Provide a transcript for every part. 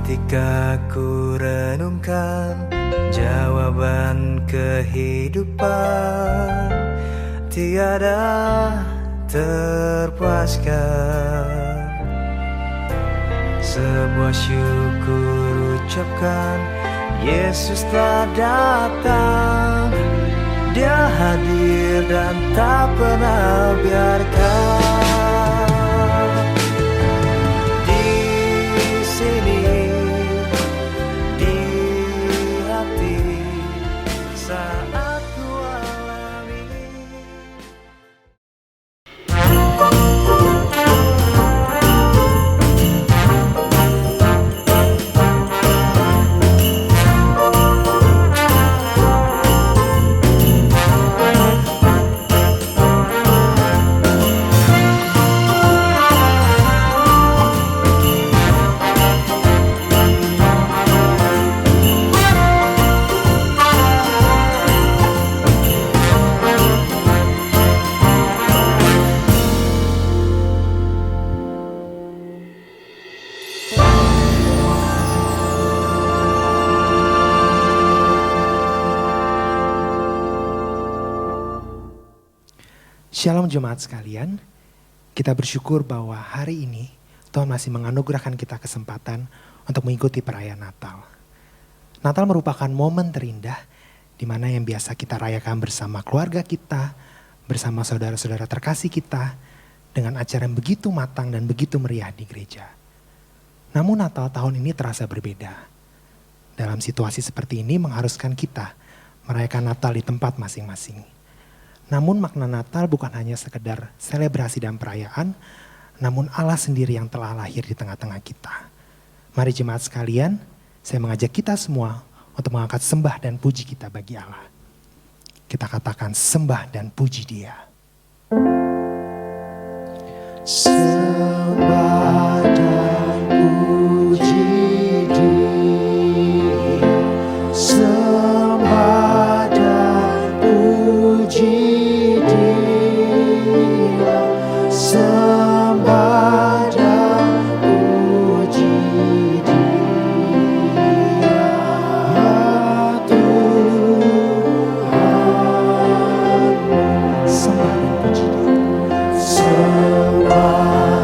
Ketika ku renungkan jawaban kehidupan, tiada terpuaskan. Sebuah syukur ucapkan, Yesus telah datang. Dia hadir dan tak pernah biarkan. Shalom jemaat sekalian, kita bersyukur bahwa hari ini Tuhan masih menganugerahkan kita kesempatan untuk mengikuti perayaan Natal. Natal merupakan momen terindah di mana yang biasa kita rayakan bersama keluarga kita, bersama saudara-saudara terkasih kita, dengan acara yang begitu matang dan begitu meriah di gereja. Namun Natal tahun ini terasa berbeda. Dalam situasi seperti ini mengharuskan kita merayakan Natal di tempat masing-masing. Namun makna Natal bukan hanya sekedar selebrasi dan perayaan, namun Allah sendiri yang telah lahir di tengah-tengah kita. Mari jemaat sekalian, saya mengajak kita semua untuk mengangkat sembah dan puji kita bagi Allah. Kita katakan sembah dan puji Dia. Sembah dan puji Dia, sembah dan puji Dia, sembah dan puji Dia, ya Tuhan. Sembah dan puji Dia, sembah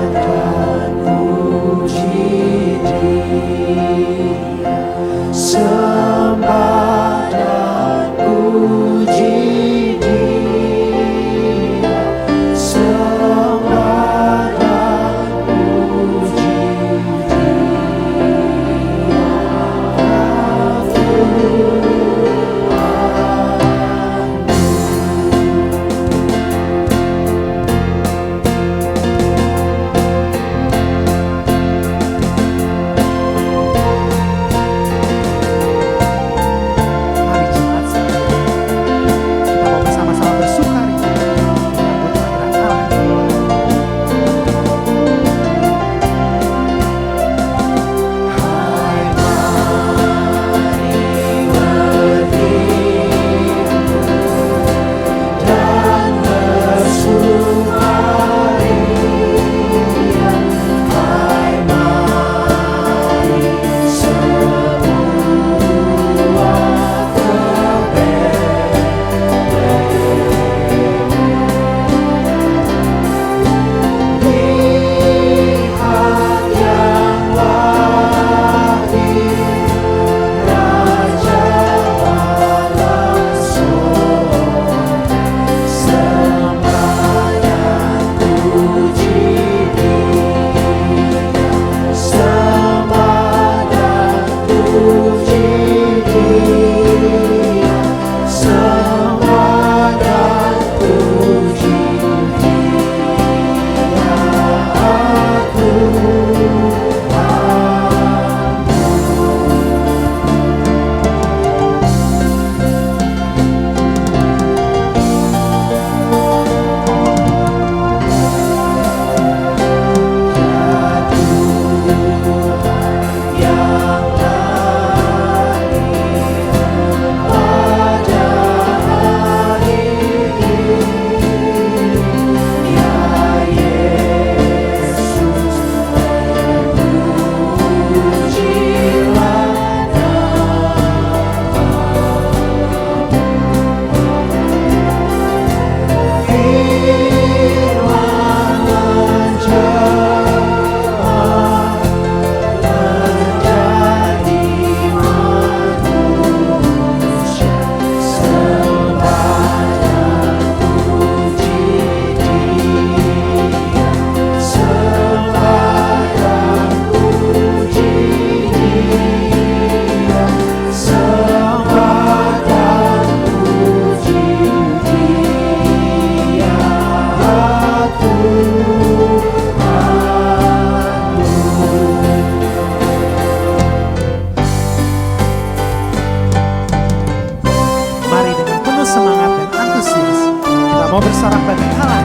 bersorak bagi Allah.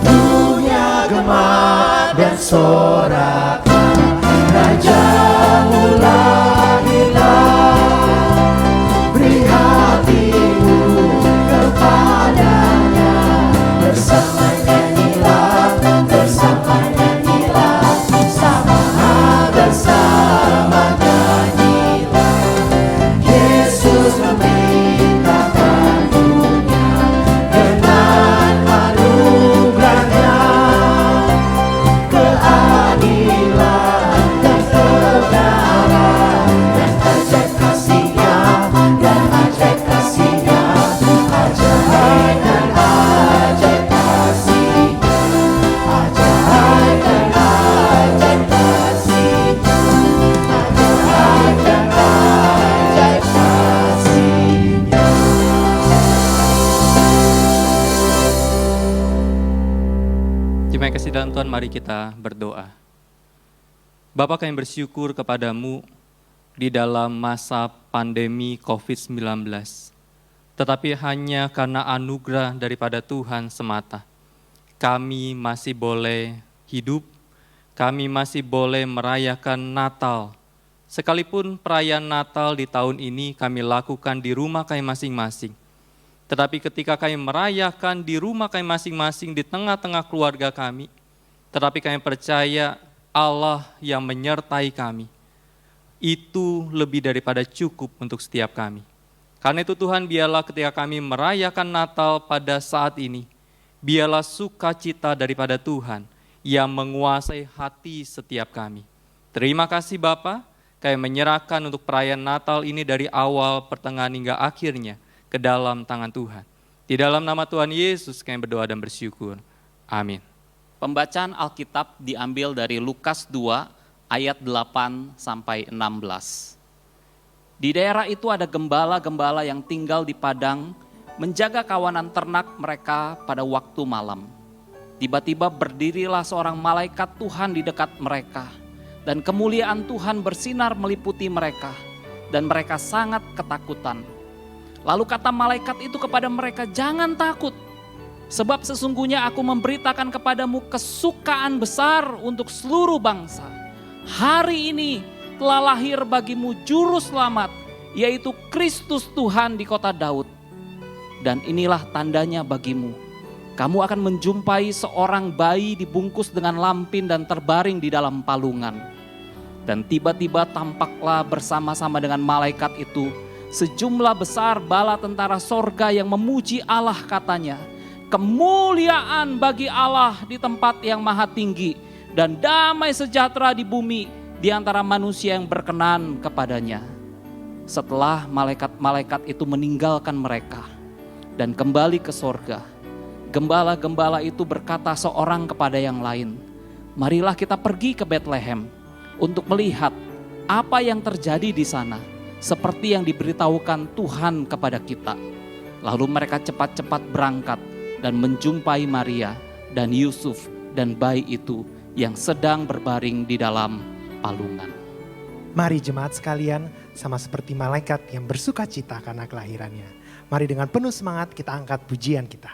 Dunia gemar dan sorak, Raja lahirlah. Beri hatimu kepadanya, bersama nyanyilah, bersama nyanyilah, sama bersama nyanyilah. Yesus memerintahkan dunia dengan anugerahnya, keadilan dan kebenaran, dan ajaib kasih-Nya, dan ajaib kasih-Nya, ajaib dan ajaib kasih-Nya, ajaib dan ajaib kasih-Nya, ajaib dan ajaib kasih-Nya. Jemaat yang kasih dalam Tuhan, mari kita berdoa. Bapa, kami bersyukur kepadamu di dalam masa pandemi COVID-19. Tetapi hanya karena anugerah daripada Tuhan semata, kami masih boleh hidup, kami masih boleh merayakan Natal. Sekalipun perayaan Natal di tahun ini kami lakukan di rumah kami masing-masing. Tetapi ketika kami merayakan di rumah kami masing-masing di tengah-tengah keluarga kami, tetapi kami percaya Allah yang menyertai kami, itu lebih daripada cukup untuk setiap kami. Karena itu Tuhan, biarlah ketika kami merayakan Natal pada saat ini, biarlah sukacita daripada Tuhan yang menguasai hati setiap kami. Terima kasih Bapa, kami menyerahkan untuk perayaan Natal ini dari awal, pertengahan hingga akhirnya ke dalam tangan Tuhan. Di dalam nama Tuhan Yesus kami berdoa dan bersyukur. Amin. Pembacaan Alkitab diambil dari Lukas 2 ayat 8 sampai 16. Di daerah itu ada gembala-gembala yang tinggal di padang, menjaga kawanan ternak mereka pada waktu malam. Tiba-tiba berdirilah seorang malaikat Tuhan di dekat mereka, dan kemuliaan Tuhan bersinar meliputi mereka, dan mereka sangat ketakutan. Lalu kata malaikat itu kepada mereka, "Jangan takut, sebab sesungguhnya aku memberitakan kepadamu kesukaan besar untuk seluruh bangsa. Hari ini telah lahir bagimu juru selamat, yaitu Kristus Tuhan di kota Daud. Dan inilah tandanya bagimu. Kamu akan menjumpai seorang bayi dibungkus dengan lampin dan terbaring di dalam palungan." Dan tiba-tiba tampaklah bersama-sama dengan malaikat itu sejumlah besar bala tentara sorga yang memuji Allah, katanya, "Kemuliaan bagi Allah di tempat yang maha tinggi, dan damai sejahtera di bumi di antara manusia yang berkenan kepadanya." Setelah malaikat-malaikat itu meninggalkan mereka dan kembali ke sorga, gembala-gembala itu berkata seorang kepada yang lain, "Marilah kita pergi ke Betlehem untuk melihat apa yang terjadi di sana, seperti yang diberitahukan Tuhan kepada kita." Lalu mereka cepat-cepat berangkat dan menjumpai Maria dan Yusuf dan bayi itu yang sedang berbaring di dalam palungan. Mari jemaat sekalian, sama seperti malaikat yang bersuka cita karena kelahirannya, mari dengan penuh semangat kita angkat pujian kita.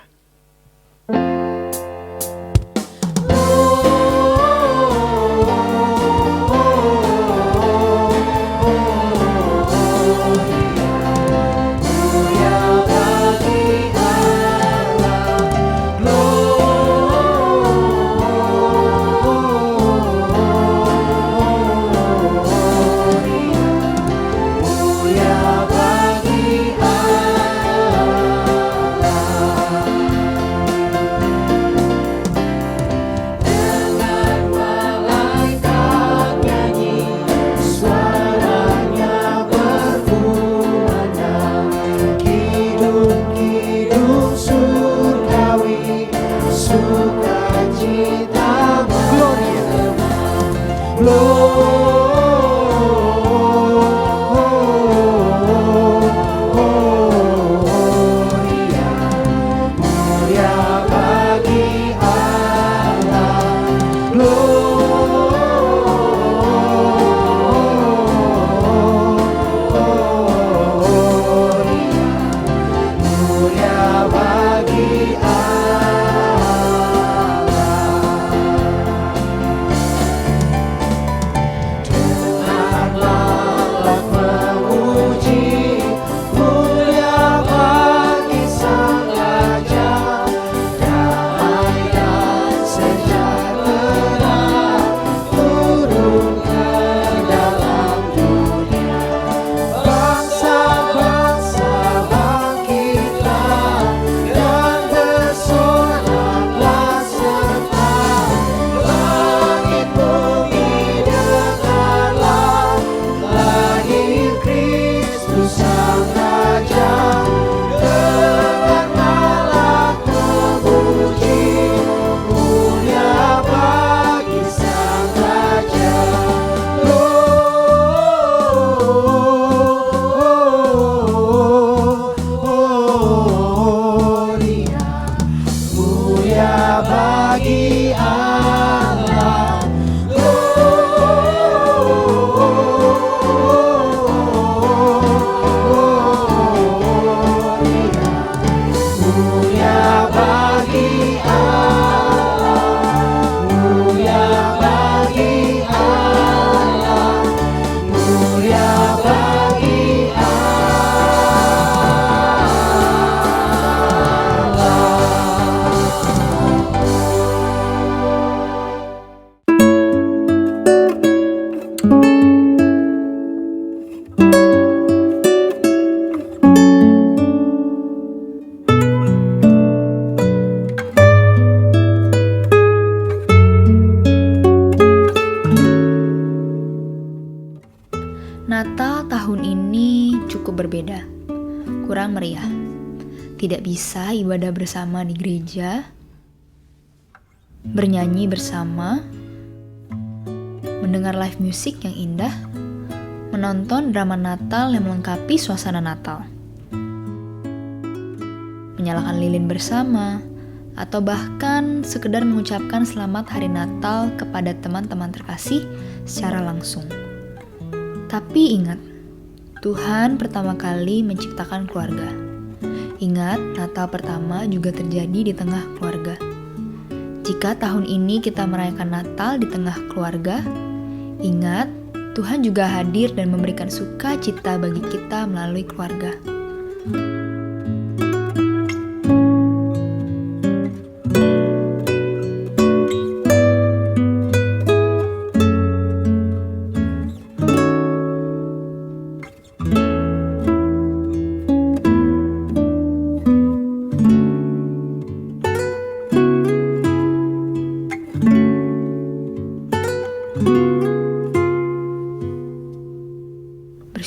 kurang meriah. Tidak bisa ibadah bersama di gereja, bernyanyi bersama, mendengar live music yang indah, menonton drama Natal yang melengkapi suasana Natal, menyalakan lilin bersama, atau bahkan sekedar mengucapkan selamat hari Natal kepada teman-teman terkasih secara langsung. Tapi ingat, Tuhan pertama kali menciptakan keluarga. Ingat, Natal pertama juga terjadi di tengah keluarga. Jika tahun ini kita merayakan Natal di tengah keluarga, ingat, Tuhan juga hadir dan memberikan sukacita bagi kita melalui keluarga.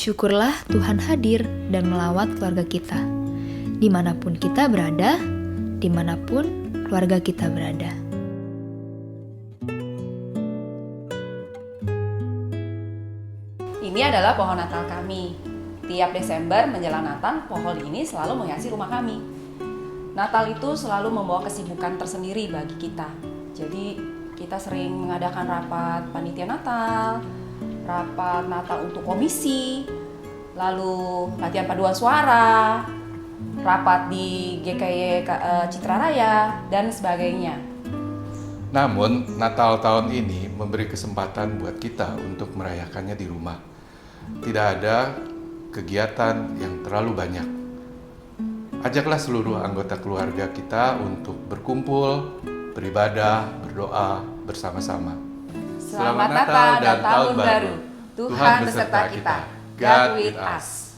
Bersyukurlah Tuhan hadir dan melawat keluarga kita. Dimanapun kita berada, dimanapun keluarga kita berada. Ini adalah pohon Natal kami. Tiap Desember menjelang Natal, pohon ini selalu menghiasi rumah kami. Natal itu selalu membawa kesibukan tersendiri bagi kita. Jadi kita sering mengadakan rapat panitia Natal, rapat Natal untuk komisi, lalu latihan paduan suara, rapat di GKY Citra Raya, dan sebagainya. Namun, Natal tahun ini memberi kesempatan buat kita untuk merayakannya di rumah. Tidak ada kegiatan yang terlalu banyak. Ajaklah seluruh anggota keluarga kita untuk berkumpul, beribadah, berdoa bersama-sama. Selamat Natal dan Tahun Baru. Tuhan beserta kita. God with us.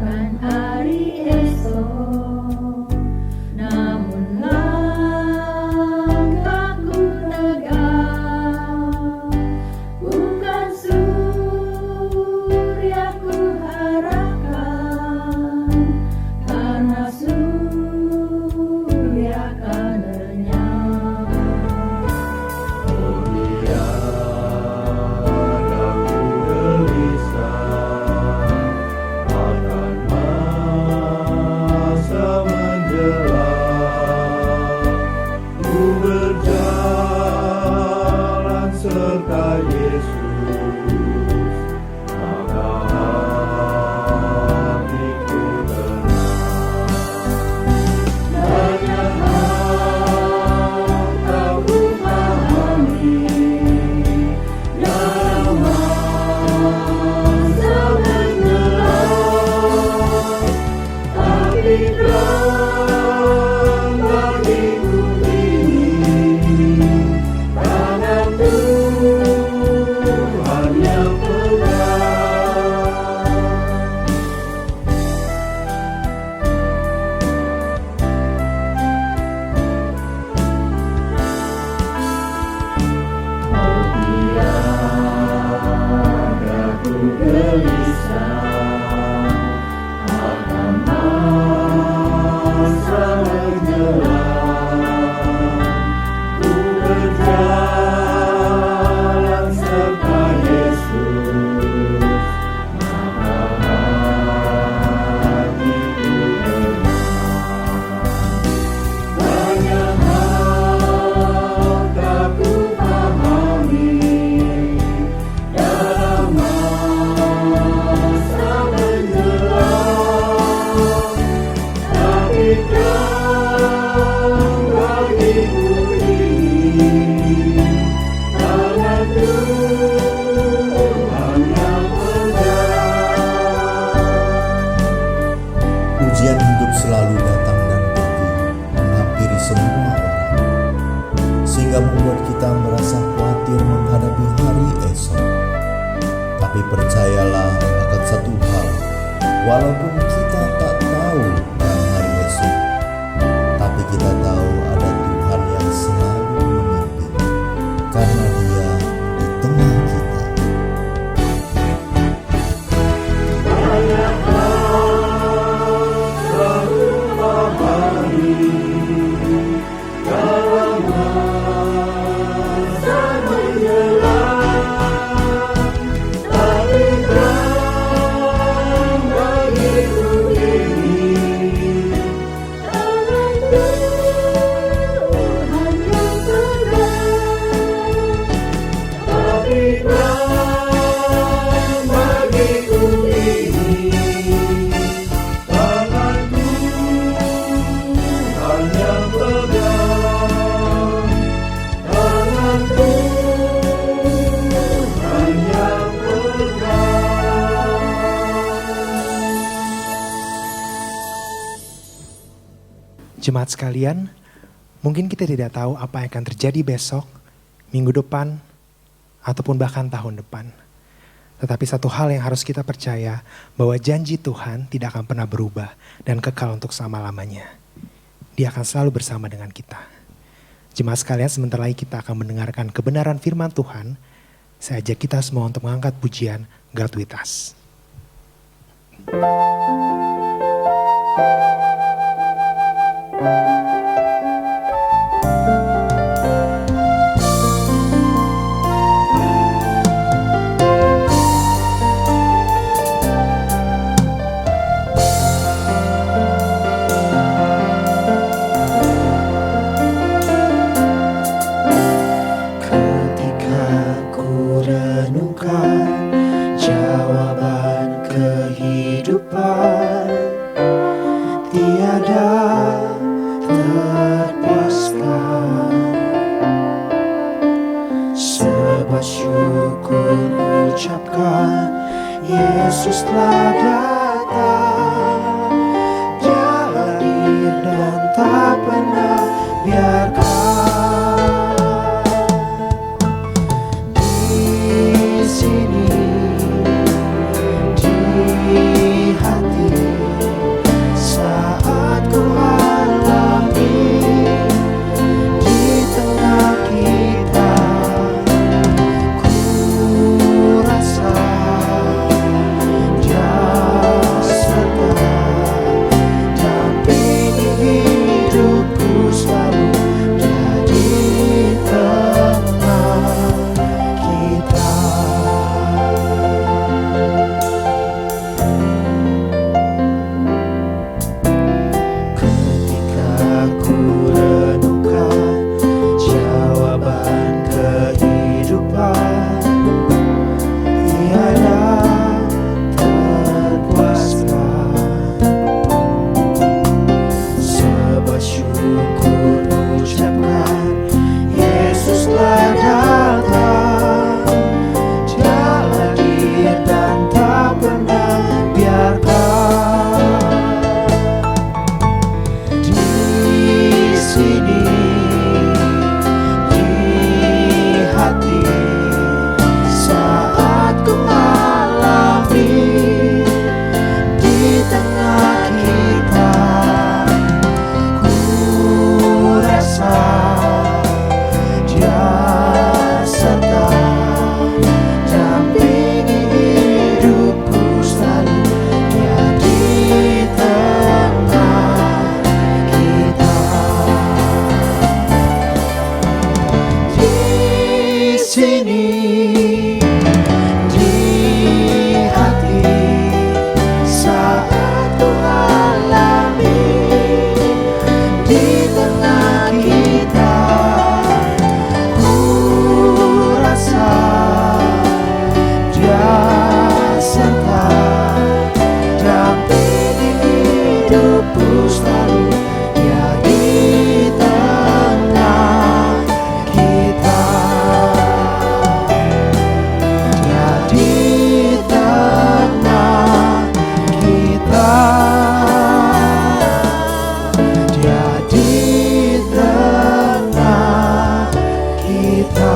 Bukan Jemaat sekalian, mungkin kita tidak tahu apa yang akan terjadi besok, minggu depan, ataupun bahkan tahun depan. Tetapi satu hal yang harus kita percaya, bahwa janji Tuhan tidak akan pernah berubah dan kekal untuk selama-lamanya. Dia akan selalu bersama dengan kita. Jemaat sekalian, sebentar lagi kita akan mendengarkan kebenaran firman Tuhan. Saya ajak kita semua untuk mengangkat pujian God With Us. Ketika ku renungkan jawaban kehidupan, tiada terpuaskan. Sebuah syukur ucapkan, Yesus telah datang. Dia hadir dan tak pernah biarkan. Di sini, di hati, saat ku alami, di tengah kita, ku rasa Dia serta dampingi hidupku selalu. Dia di tengah kita. Ketika ku renungkan jawaban kehidupan, tiada terpuaskan. Sebuah syukur ucapkan, Yesus telah datang. Dia hadir dan tak pernah biarkan. Di sini, di hati, saat ku alami, di tengah kita, ku rasa Dia serta dampingi hidupku selalu. Dia di tengah kita. Di sini, di hati, saat ku alami, di tengah kita, ku rasa Dia serta dampingi hidupku selalu. Dia di tengah kita. Dia di tengah kita. Dia di tengah kita.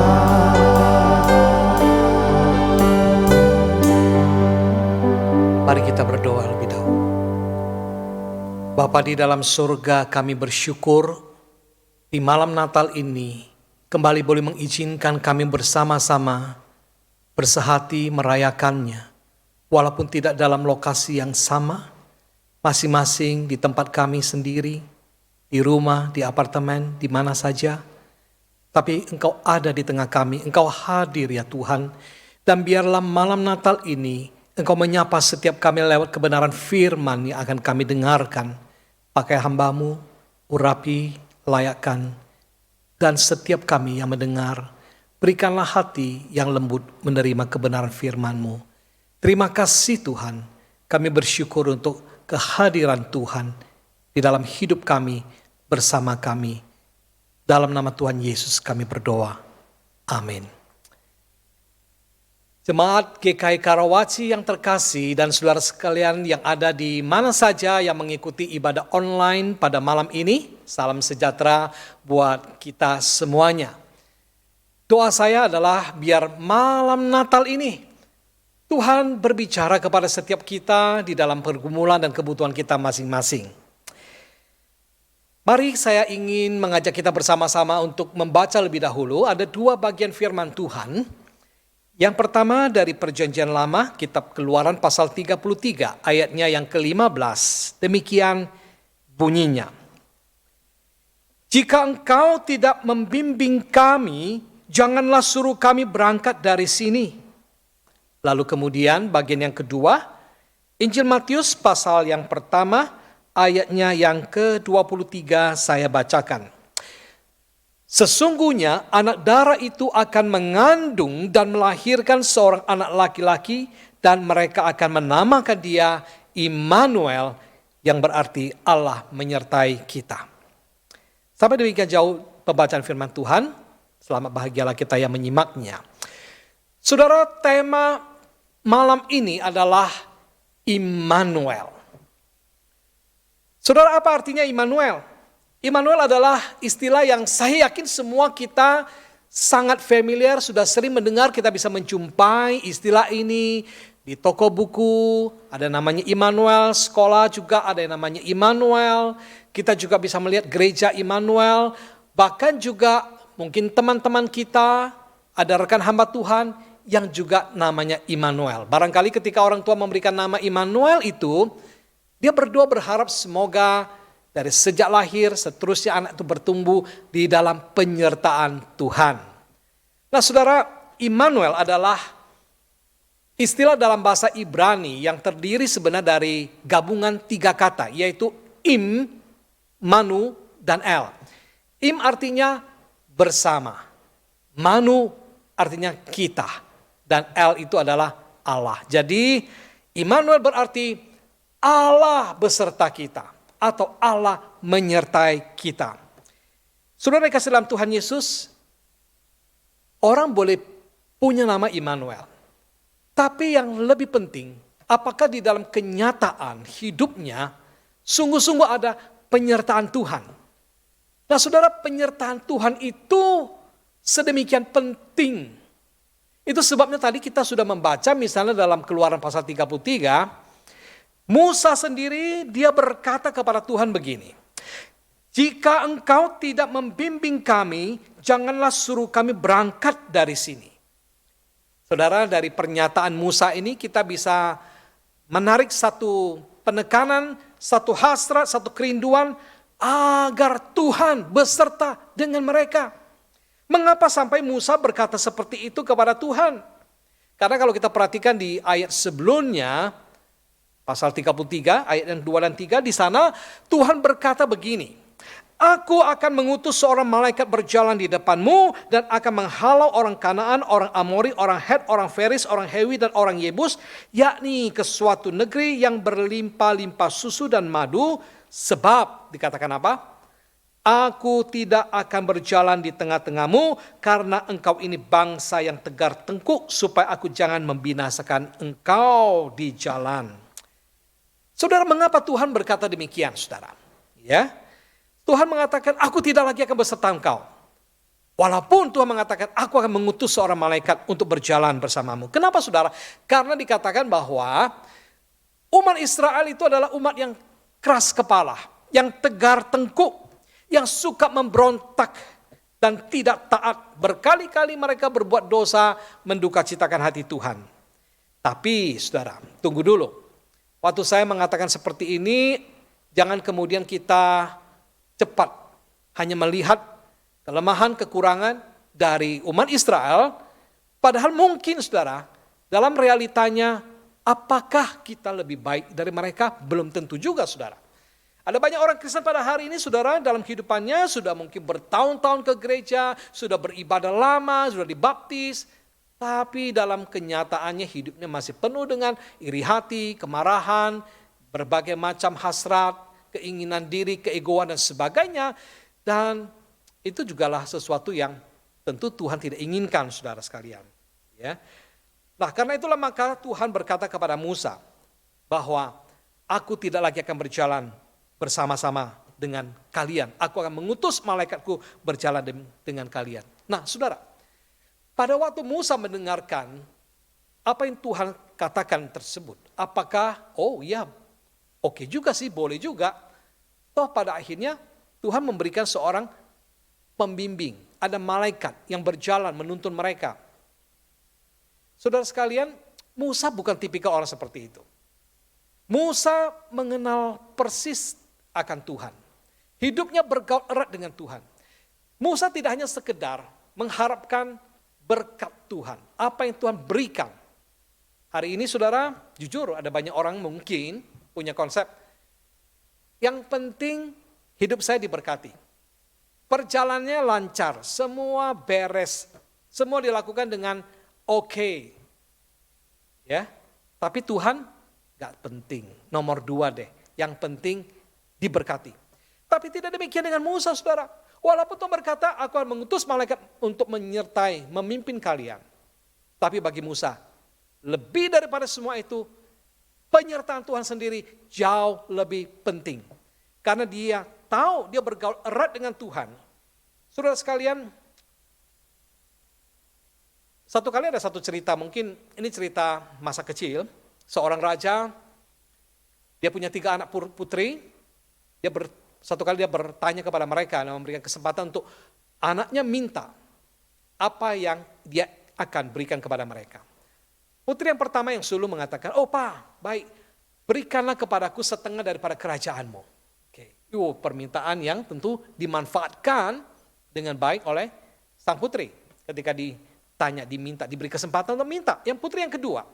Mari kita berdoa lebih dahulu. Bapa di dalam surga, kami bersyukur di malam Natal ini kembali boleh mengizinkan kami bersama-sama bersehati merayakannya. Walaupun tidak dalam lokasi yang sama, masing-masing di tempat kami sendiri, di rumah, di apartemen, di mana saja. Tapi Engkau ada di tengah kami, Engkau hadir ya Tuhan. Dan biarlah malam Natal ini Engkau menyapa setiap kami lewat kebenaran firman yang akan kami dengarkan. Pakai hamba-Mu, urapi, layakkan. Dan setiap kami yang mendengar, berikanlah hati yang lembut menerima kebenaran firman-Mu. Terima kasih Tuhan, kami bersyukur untuk kehadiran Tuhan di dalam hidup kami, bersama kami. Dalam nama Tuhan Yesus kami berdoa. Amin. Jemaat GKI Karawaci yang terkasih dan saudara sekalian yang ada di mana saja yang mengikuti ibadah online pada malam ini, salam sejahtera buat kita semuanya. Doa saya adalah biar malam Natal ini Tuhan berbicara kepada setiap kita di dalam pergumulan dan kebutuhan kita masing-masing. Mari saya ingin mengajak kita bersama-sama untuk membaca lebih dahulu. Ada 2 bagian firman Tuhan. Yang pertama dari Perjanjian Lama, kitab Keluaran pasal 33, ayatnya yang ke-15. Demikian bunyinya. Jika engkau tidak membimbing kami, janganlah suruh kami berangkat dari sini. Lalu kemudian bagian yang kedua, Injil Matius pasal yang pertama, ayatnya yang ke-23 saya bacakan. Sesungguhnya anak darah itu akan mengandung dan melahirkan seorang anak laki-laki dan mereka akan menamakan dia Immanuel yang berarti Allah menyertai kita. Sampai demikian jauh pembacaan firman Tuhan. Selamat bahagialah kita yang menyimaknya. Saudara, tema malam ini adalah Immanuel. Saudara, apa artinya Immanuel? Immanuel adalah istilah yang saya yakin semua kita sangat familiar, sudah sering mendengar, kita bisa menjumpai istilah ini di toko buku, ada namanya Immanuel, sekolah juga ada yang namanya Immanuel, kita juga bisa melihat gereja Immanuel, bahkan juga mungkin teman-teman kita, ada rekan hamba Tuhan yang juga namanya Immanuel. Barangkali ketika orang tua memberikan nama Immanuel itu, dia berdoa berharap semoga dari sejak lahir, seterusnya anak itu bertumbuh di dalam penyertaan Tuhan. Nah saudara, Immanuel adalah istilah dalam bahasa Ibrani yang terdiri sebenarnya dari gabungan 3 kata, yaitu Im, Manu, dan El. Im artinya bersama, Manu artinya kita, dan El itu adalah Allah. Jadi Immanuel berarti Allah beserta kita. Atau Allah menyertai kita. Saudara kasih dalam Tuhan Yesus, orang boleh punya nama Immanuel. Tapi yang lebih penting, apakah di dalam kenyataan hidupnya sungguh-sungguh ada penyertaan Tuhan. Nah saudara, penyertaan Tuhan itu sedemikian penting. Itu sebabnya tadi kita sudah membaca misalnya dalam Keluaran pasal 33, Musa sendiri dia berkata kepada Tuhan begini, jika engkau tidak membimbing kami, janganlah suruh kami berangkat dari sini. Saudara, dari pernyataan Musa ini kita bisa menarik satu penekanan, satu hasrat, satu kerinduan agar Tuhan beserta dengan mereka. Mengapa sampai Musa berkata seperti itu kepada Tuhan? Karena kalau kita perhatikan di ayat sebelumnya, pasal 33 ayat yang 2 dan 3, di sana Tuhan berkata begini, aku akan mengutus seorang malaikat berjalan di depanmu dan akan menghalau orang Kanaan, orang Amori, orang Het, orang Feris, orang Hewi dan orang Yebus, yakni ke suatu negeri yang berlimpah-limpah susu dan madu, sebab dikatakan apa? Aku tidak akan berjalan di tengah-tengahmu karena engkau ini bangsa yang tegar tengkuk supaya aku jangan membinasakan engkau di jalan. Saudara, mengapa Tuhan berkata demikian, saudara? Ya, Tuhan mengatakan, aku tidak lagi akan beserta engkau. Walaupun Tuhan mengatakan, aku akan mengutus seorang malaikat untuk berjalan bersamamu. Kenapa, saudara? Karena dikatakan bahwa umat Israel itu adalah umat yang keras kepala, yang tegar tengkuk, yang suka memberontak dan tidak taat. Berkali-kali mereka berbuat dosa, mendukacitakan hati Tuhan. Tapi, saudara, tunggu dulu. Waktu saya mengatakan seperti ini, jangan kemudian kita cepat hanya melihat kelemahan, kekurangan dari umat Israel. Padahal mungkin saudara, dalam realitanya apakah kita lebih baik dari mereka? Belum tentu juga saudara. Ada banyak orang Kristen pada hari ini saudara, dalam kehidupannya sudah mungkin bertahun-tahun ke gereja, sudah beribadah lama, sudah dibaptis. Tapi dalam kenyataannya hidupnya masih penuh dengan iri hati, kemarahan, berbagai macam hasrat, keinginan diri, keegoan dan sebagainya. Dan itu jugalah sesuatu yang tentu Tuhan tidak inginkan saudara sekalian. Ya. Nah, karena itulah maka Tuhan berkata kepada Musa bahwa aku tidak lagi akan berjalan bersama-sama dengan kalian. Aku akan mengutus malaikatku berjalan dengan kalian. Nah, saudara, pada waktu Musa mendengarkan apa yang Tuhan katakan tersebut, apakah, oh iya, oke juga sih, boleh juga. Toh pada akhirnya Tuhan memberikan seorang pembimbing, ada malaikat yang berjalan menuntun mereka. Saudara sekalian, Musa bukan tipikal orang seperti itu. Musa mengenal persis akan Tuhan. Hidupnya bergaul erat dengan Tuhan. Musa tidak hanya sekedar mengharapkan berkat Tuhan, apa yang Tuhan berikan. Hari ini saudara, jujur ada banyak orang mungkin punya konsep, yang penting hidup saya diberkati. Perjalanannya lancar, semua beres, semua dilakukan dengan oke. Ya, tapi Tuhan gak penting, nomor 2 deh, yang penting diberkati. Tapi tidak demikian dengan Musa, saudara. Walaupun Tuhan berkata, aku akan mengutus malaikat untuk menyertai, memimpin kalian. Tapi bagi Musa, lebih daripada semua itu, penyertaan Tuhan sendiri jauh lebih penting. Karena dia tahu, dia bergaul erat dengan Tuhan. Saudara sekalian, satu kali ada satu cerita, mungkin ini cerita masa kecil. Seorang raja, dia punya 3 anak putri. Satu kali dia bertanya kepada mereka dan memberikan kesempatan untuk anaknya minta apa yang dia akan berikan kepada mereka. Putri yang pertama yang sulung mengatakan, oh Pak, baik, berikanlah kepadaku setengah daripada kerajaanmu. Oke. Itu permintaan yang tentu dimanfaatkan dengan baik oleh sang putri. Ketika ditanya, diminta, diberi kesempatan untuk minta. Yang putri yang kedua.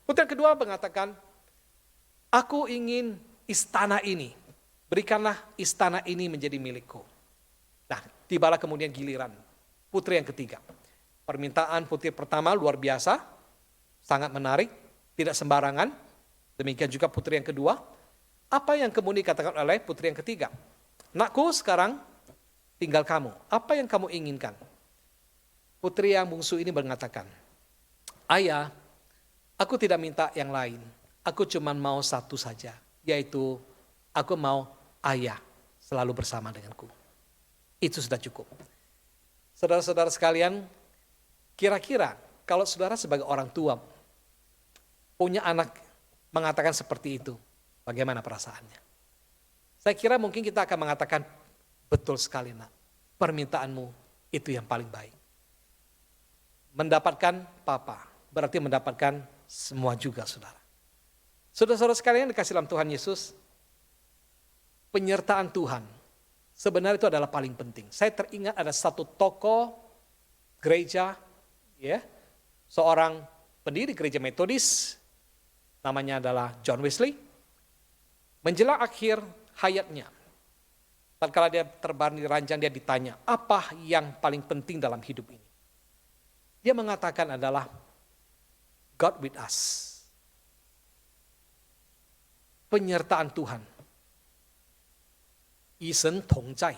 Putri yang kedua mengatakan, aku ingin istana ini. Berikanlah istana ini menjadi milikku. Nah, tibalah kemudian giliran putri yang ketiga. Permintaan putri pertama luar biasa, sangat menarik, tidak sembarangan. Demikian juga putri yang kedua. Apa yang kemudian dikatakan oleh putri yang ketiga? Nakku, sekarang tinggal kamu. Apa yang kamu inginkan? Putri yang bungsu ini mengatakan, ayah, aku tidak minta yang lain. Aku cuma mau satu saja, yaitu aku mau ayah selalu bersama denganku. Itu sudah cukup. Saudara-saudara sekalian, kira-kira kalau saudara sebagai orang tua punya anak mengatakan seperti itu, bagaimana perasaannya? Saya kira mungkin kita akan mengatakan, betul sekali nak, permintaanmu itu yang paling baik. Mendapatkan papa, berarti mendapatkan semua juga saudara. Saudara-saudara sekalian dikasih dalam Tuhan Yesus, penyertaan Tuhan sebenarnya itu adalah paling penting. Saya teringat ada satu tokoh gereja, ya, seorang pendiri gereja Metodis, namanya adalah John Wesley. Menjelang akhir hayatnya, tatkala dia terbaring di ranjang, dia ditanya, apa yang paling penting dalam hidup ini? Dia mengatakan adalah God with us. Penyertaan Tuhan. Isen Tongzai.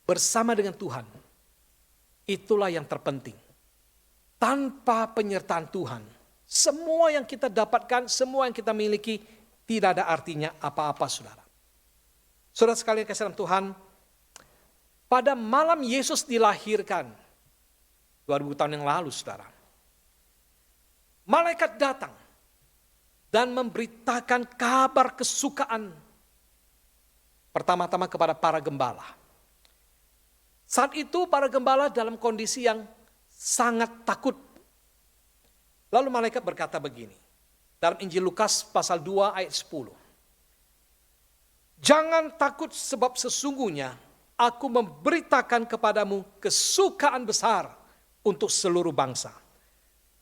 Bersama dengan Tuhan. Itulah yang terpenting. Tanpa penyertaan Tuhan, semua yang kita dapatkan, semua yang kita miliki, tidak ada artinya apa-apa, saudara. Saudara sekalian kasih dalam Tuhan, pada malam Yesus dilahirkan, 2000 tahun yang lalu, saudara. Malaikat datang dan memberitakan kabar kesukaan pertama-tama kepada para gembala. Saat itu para gembala dalam kondisi yang sangat takut. Lalu malaikat berkata begini, dalam Injil Lukas pasal 2 ayat 10. Jangan takut sebab sesungguhnya aku memberitakan kepadamu kesukaan besar untuk seluruh bangsa.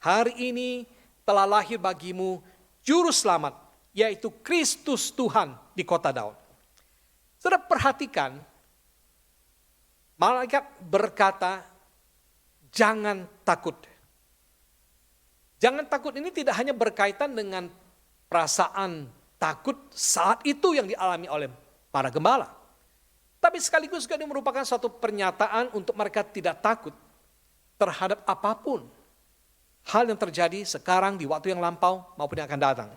Hari ini telah lahir bagimu juru selamat, yaitu Kristus Tuhan di kota Daud. Saudara perhatikan, malaikat berkata, jangan takut. Jangan takut ini tidak hanya berkaitan dengan perasaan takut saat itu yang dialami oleh para gembala. Tapi sekaligus juga ini merupakan suatu pernyataan untuk mereka tidak takut terhadap apapun. hal yang terjadi sekarang di waktu yang lampau maupun yang akan datang.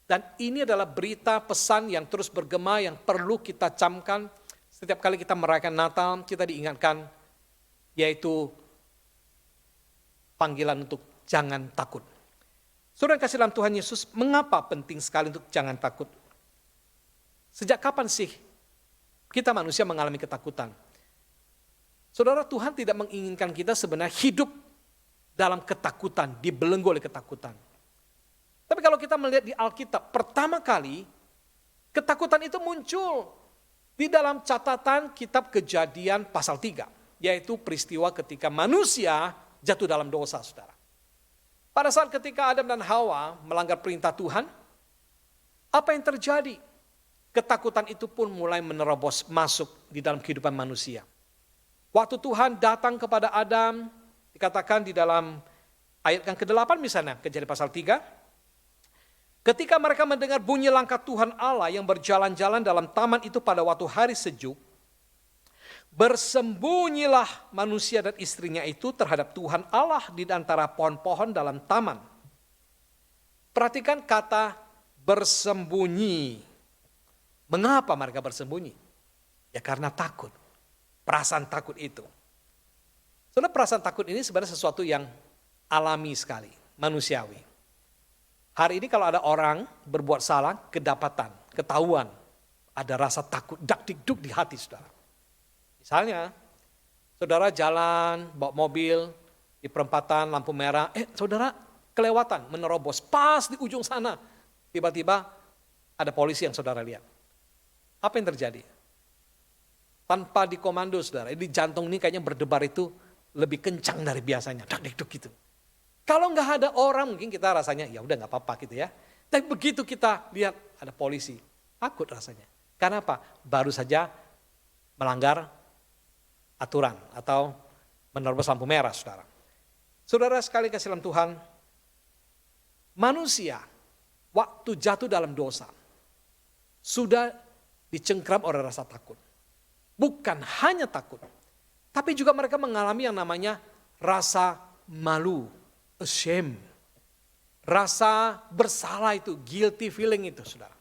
Dan ini adalah berita pesan yang terus bergema yang perlu kita camkan setiap kali kita merayakan Natal, kita diingatkan yaitu panggilan untuk jangan takut. Saudara yang kasih dalam Tuhan Yesus, mengapa penting sekali untuk jangan takut? Sejak kapan sih kita manusia mengalami ketakutan? Saudara, Tuhan tidak menginginkan kita sebenarnya hidup dalam ketakutan, dibelenggu oleh ketakutan. Tapi kalau kita melihat di Alkitab, pertama kali ketakutan itu muncul di dalam catatan kitab Kejadian pasal 3, yaitu peristiwa ketika manusia jatuh dalam dosa, saudara. Pada saat ketika Adam dan Hawa melanggar perintah Tuhan, apa yang terjadi? Ketakutan itu pun mulai menerobos masuk di dalam kehidupan manusia. Waktu Tuhan datang kepada Adam, dikatakan di dalam ayat yang ke-8 misalnya, Kejadian pasal 3, ketika mereka mendengar bunyi langkah Tuhan Allah yang berjalan-jalan dalam taman itu pada waktu hari sejuk, bersembunyilah manusia dan istrinya itu terhadap Tuhan Allah di antara pohon-pohon dalam taman. Perhatikan kata bersembunyi. Mengapa mereka bersembunyi? Ya karena takut. Perasaan takut itu. Soalnya perasaan takut ini sebenarnya sesuatu yang alami sekali, manusiawi. Hari ini kalau ada orang berbuat salah, kedapatan, ketahuan, ada rasa takut, dak-dikduk di hati saudara. Misalnya, saudara jalan, bawa mobil, di perempatan lampu merah, saudara kelewatan, menerobos, pas di ujung sana. Tiba-tiba ada polisi yang saudara lihat. Apa yang terjadi? Tanpa dikomando saudara, di jantung ini kayaknya berdebar itu lebih kencang dari biasanya, dak-dikduk gitu. Kalau nggak ada orang mungkin kita rasanya ya udah nggak apa-apa gitu ya. Tapi begitu kita lihat ada polisi, takut rasanya. Karena apa? Baru saja melanggar aturan atau menerobos lampu merah, saudara. Saudara sekali kasih dalam Tuhan, manusia waktu jatuh dalam dosa sudah dicengkram oleh rasa takut. Bukan hanya takut, tapi juga mereka mengalami yang namanya rasa malu, ashamed. Rasa bersalah itu, guilty feeling itu, saudara.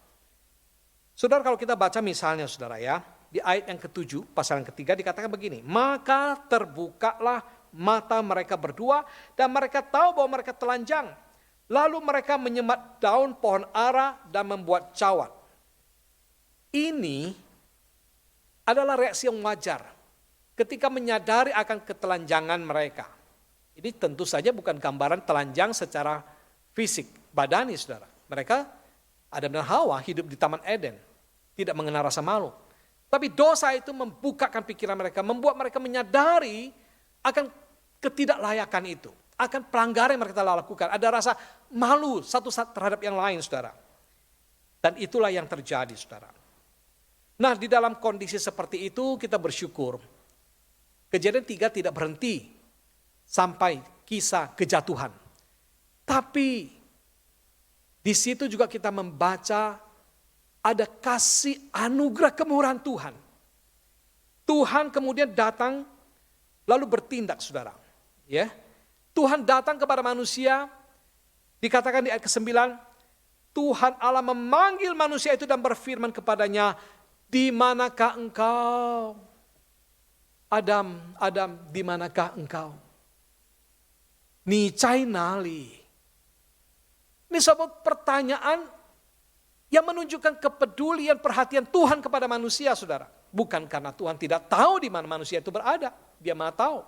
Saudara kalau kita baca misalnya saudara ya, di ayat yang ke-7, pasal yang ketiga dikatakan begini, maka terbukalah mata mereka berdua dan mereka tahu bahwa mereka telanjang. Lalu mereka menyemat daun pohon ara dan membuat cawat. Ini adalah reaksi yang wajar ketika menyadari akan ketelanjangan mereka. Ini tentu saja bukan gambaran telanjang secara fisik, badani saudara. Mereka, Adam dan Hawa hidup di Taman Eden, tidak mengenal rasa malu. Tapi dosa itu membukakan pikiran mereka, membuat mereka menyadari akan ketidaklayakan itu. Akan pelanggaran yang mereka lakukan. Ada rasa malu satu terhadap yang lain saudara. Dan itulah yang terjadi saudara. Nah di dalam kondisi seperti itu kita bersyukur. Kejadian 3 tidak berhenti sampai kisah kejatuhan. Tapi di situ juga kita membaca ada kasih anugerah kemurahan Tuhan. Tuhan kemudian datang lalu bertindak saudara. Ya, Tuhan datang kepada manusia, dikatakan di ayat ke-9, Tuhan Allah memanggil manusia itu dan berfirman kepadanya, di manakah engkau? Adam, Adam, di manakah engkau? Nicai nali. Ini sebuah pertanyaan yang menunjukkan kepedulian perhatian Tuhan kepada manusia, saudara. Bukan karena Tuhan tidak tahu di mana manusia itu berada, Dia Maha tahu.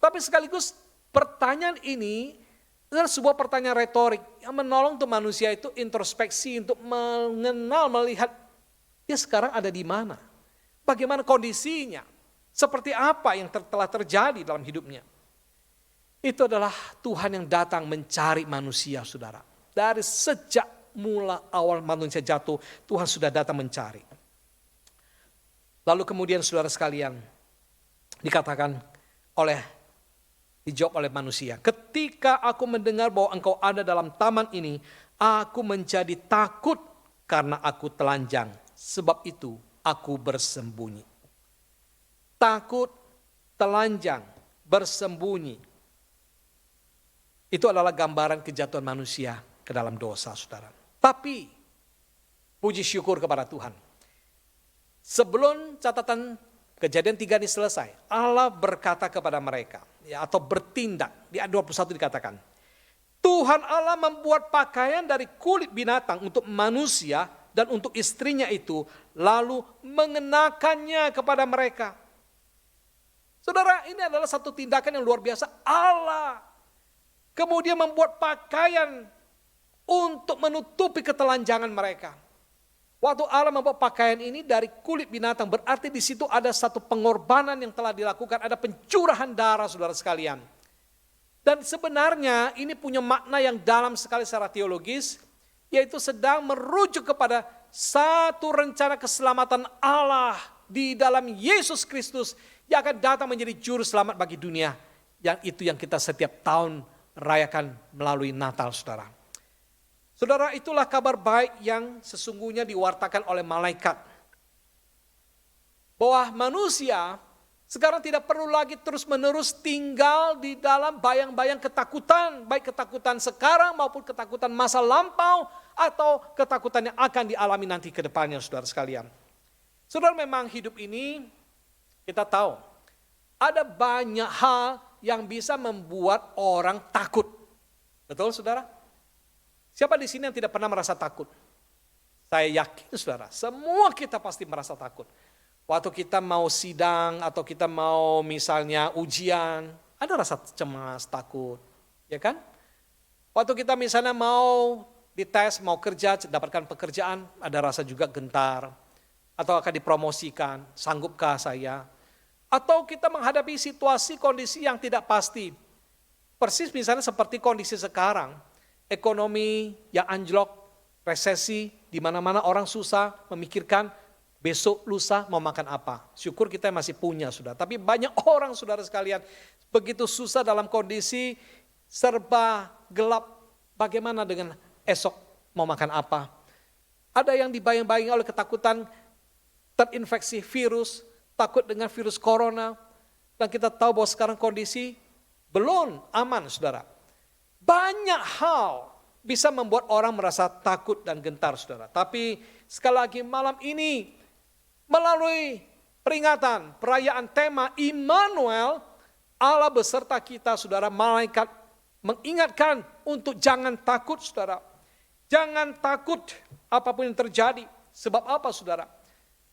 Tapi sekaligus pertanyaan ini adalah sebuah pertanyaan retorik yang menolong untuk manusia itu introspeksi untuk mengenal, melihat dia sekarang ada di mana, bagaimana kondisinya, seperti apa yang telah terjadi dalam hidupnya. Itu adalah Tuhan yang datang mencari manusia, saudara. Dari sejak mula awal manusia jatuh, Tuhan sudah datang mencari. Lalu kemudian saudara sekalian, dijawab oleh manusia. Ketika aku mendengar bahwa engkau ada dalam taman ini, aku menjadi takut karena aku telanjang. Sebab itu aku bersembunyi. Takut, telanjang, bersembunyi. Itu adalah gambaran kejatuhan manusia ke dalam dosa, saudara. Tapi, puji syukur kepada Tuhan. Sebelum catatan Kejadian 3 ini selesai, Allah berkata kepada mereka, ya, atau bertindak, di ayat 21 dikatakan, Tuhan Allah membuat pakaian dari kulit binatang untuk manusia dan untuk istrinya itu, lalu mengenakannya kepada mereka. Saudara, ini adalah satu tindakan yang luar biasa. Allah kemudian membuat pakaian untuk menutupi ketelanjangan mereka. Waktu Allah membuat pakaian ini dari kulit binatang, berarti di situ ada satu pengorbanan yang telah dilakukan, ada pencurahan darah, saudara sekalian. Dan sebenarnya ini punya makna yang dalam sekali secara teologis, yaitu sedang merujuk kepada satu rencana keselamatan Allah di dalam Yesus Kristus yang akan datang menjadi juru selamat bagi dunia. Yang itu yang kita setiap tahun rayakan melalui Natal, saudara. Saudara, itulah kabar baik yang sesungguhnya diwartakan oleh malaikat. Bahwa manusia sekarang tidak perlu lagi terus-menerus tinggal di dalam bayang-bayang ketakutan. Baik ketakutan sekarang maupun ketakutan masa lampau atau ketakutan yang akan dialami nanti ke depannya, saudara sekalian. Saudara, memang hidup ini kita tahu ada banyak hal yang bisa membuat orang takut. Betul, saudara? Siapa di sini yang tidak pernah merasa takut? Saya yakin, saudara, semua kita pasti merasa takut. Waktu kita mau sidang atau kita mau misalnya ujian, ada rasa cemas, takut, ya kan? Waktu kita misalnya mau dites, mau kerja, dapatkan pekerjaan, ada rasa juga gentar. Atau akan dipromosikan, sanggupkah saya? Atau kita menghadapi situasi, kondisi yang tidak pasti. Persis misalnya seperti kondisi sekarang. Ekonomi yang anjlok, resesi, di mana-mana orang susah memikirkan besok lusa mau makan apa. Syukur kita masih punya, saudara. Tapi banyak orang, saudara sekalian, begitu susah dalam kondisi serba gelap. Bagaimana dengan esok mau makan apa? Ada yang dibayang-bayangi oleh ketakutan terinfeksi virus, takut dengan virus corona. Dan kita tahu bahwa sekarang kondisi belum aman, saudara. Banyak hal bisa membuat orang merasa takut dan gentar, saudara. Tapi sekali lagi malam ini melalui peringatan perayaan tema Immanuel, Allah beserta kita, saudara, malaikat mengingatkan untuk jangan takut, saudara. Jangan takut apapun yang terjadi. Sebab apa, saudara?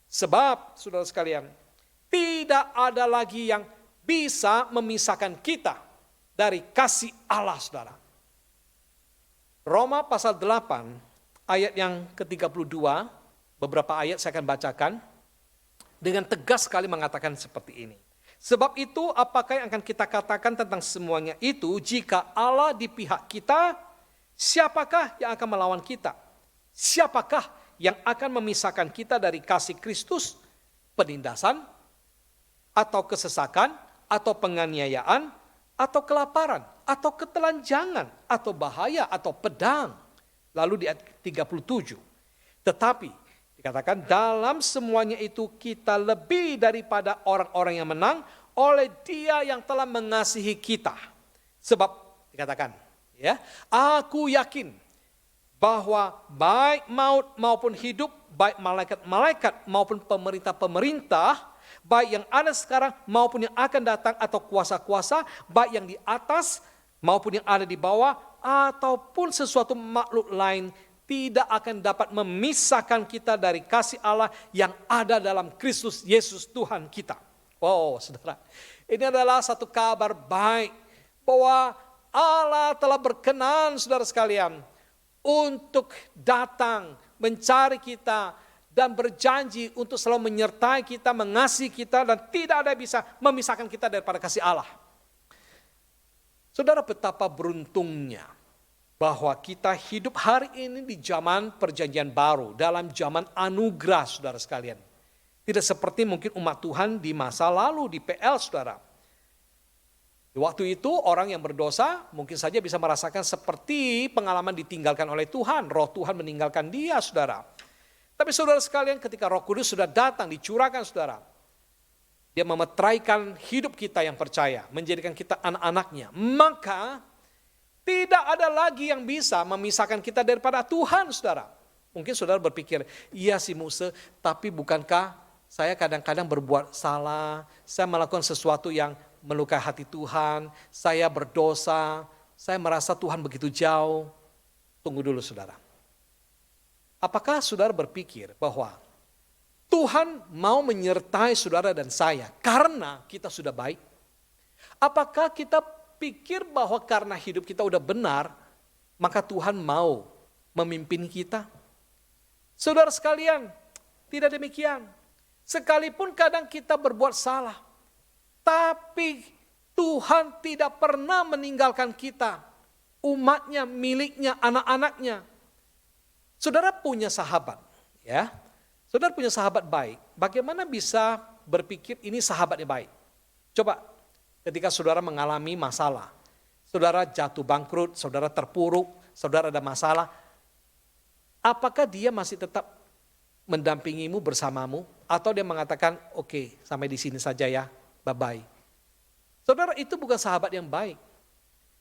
Sebab, saudara sekalian, tidak ada lagi yang bisa memisahkan kita dari kasih Allah, saudara. Roma pasal 8 ayat yang ke-32, beberapa ayat saya akan bacakan, dengan tegas sekali mengatakan seperti ini. Sebab itu apakah yang akan kita katakan tentang semuanya itu, jika Allah di pihak kita, siapakah yang akan melawan kita? Siapakah yang akan memisahkan kita dari kasih Kristus? Penindasan, atau kesesakan, atau penganiayaan, atau kelaparan, atau ketelanjangan, atau bahaya, atau pedang. Lalu di ayat 37. Tetapi dikatakan dalam semuanya itu kita lebih daripada orang-orang yang menang oleh Dia yang telah mengasihi kita. Sebab dikatakan, ya, aku yakin bahwa baik maut maupun hidup, baik malaikat-malaikat maupun pemerintah-pemerintah, baik yang ada sekarang maupun yang akan datang atau kuasa-kuasa, baik yang di atas maupun yang ada di bawah, ataupun sesuatu makhluk lain, tidak akan dapat memisahkan kita dari kasih Allah yang ada dalam Kristus Yesus Tuhan kita. Oh, saudara, ini adalah satu kabar baik bahwa Allah telah berkenan, saudara sekalian, untuk datang mencari kita dan berjanji untuk selalu menyertai kita, mengasihi kita, dan tidak ada yang bisa memisahkan kita daripada kasih Allah. Saudara, betapa beruntungnya bahwa kita hidup hari ini di zaman perjanjian baru, dalam zaman anugerah, saudara sekalian. Tidak seperti mungkin umat Tuhan di masa lalu, di PL, saudara. Di waktu itu orang yang berdosa mungkin saja bisa merasakan seperti pengalaman ditinggalkan oleh Tuhan, roh Tuhan meninggalkan dia, saudara. Tapi saudara sekalian, ketika Roh Kudus sudah datang, dicurahkan, saudara, Dia memeteraikan hidup kita yang percaya, menjadikan kita anak-anaknya. Maka Tidak ada lagi yang bisa memisahkan kita daripada Tuhan, saudara. Mungkin saudara berpikir, iya sih Musa, tapi bukankah saya kadang-kadang berbuat salah, saya melakukan sesuatu yang melukai hati Tuhan, saya berdosa, saya merasa Tuhan begitu jauh. Tunggu dulu saudara. Apakah saudara berpikir bahwa Tuhan mau menyertai saudara dan saya karena kita sudah baik? Apakah kita pikir bahwa karena hidup kita udah benar, maka Tuhan mau memimpin kita? Saudara sekalian, tidak demikian. Sekalipun kadang kita berbuat salah, tapi Tuhan tidak pernah meninggalkan kita, umatnya, miliknya, anak-anaknya. Saudara punya sahabat, ya. Saudara punya sahabat baik. Bagaimana bisa berpikir ini sahabatnya baik? Coba, ketika saudara mengalami masalah, saudara jatuh bangkrut, saudara terpuruk, saudara ada masalah, apakah dia masih tetap mendampingimu bersamamu? Atau dia mengatakan, oke, sampai di sini saja ya, bye-bye. Saudara, itu bukan sahabat yang baik.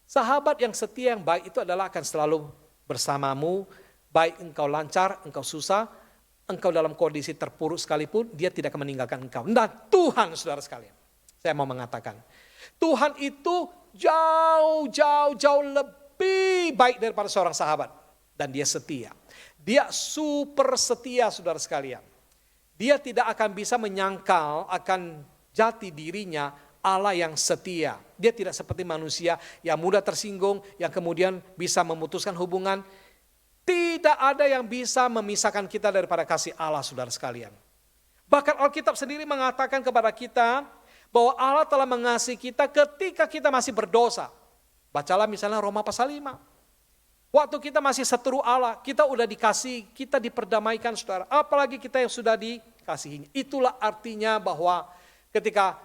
Sahabat yang setia yang baik itu adalah akan selalu bersamamu, baik engkau lancar, engkau susah, engkau dalam kondisi terpuruk sekalipun, dia tidak akan meninggalkan engkau. Nah Tuhan, saudara sekalian, saya mau mengatakan, Tuhan itu jauh lebih baik daripada seorang sahabat. Dan dia setia. Dia super setia, saudara sekalian. Dia tidak akan bisa menyangkal akan jati dirinya Allah yang setia. Dia tidak seperti manusia yang mudah tersinggung, yang kemudian bisa memutuskan hubungan. Tidak ada yang bisa memisahkan kita daripada kasih Allah, saudara sekalian. Bahkan Alkitab sendiri mengatakan kepada kita bahwa Allah telah mengasihi kita ketika kita masih berdosa. Bacalah misalnya Roma pasal 5. Waktu kita masih seteru Allah, kita udah dikasih, kita diperdamaikan, saudara. Apalagi kita yang sudah dikasihinya. Itulah artinya bahwa ketika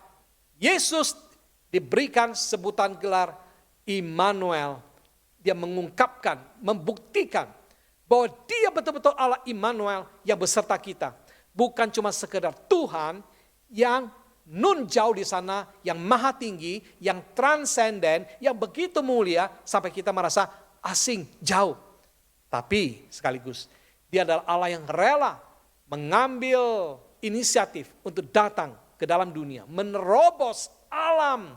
Yesus diberikan sebutan gelar Immanuel, dia mengungkapkan, membuktikan bahwa dia betul-betul Allah Immanuel yang beserta kita. Bukan cuma sekedar Tuhan yang nun jauh di sana, yang maha tinggi, yang transenden, yang begitu mulia sampai kita merasa asing, jauh. Tapi sekaligus dia adalah Allah yang rela mengambil inisiatif untuk datang ke dalam dunia, menerobos alam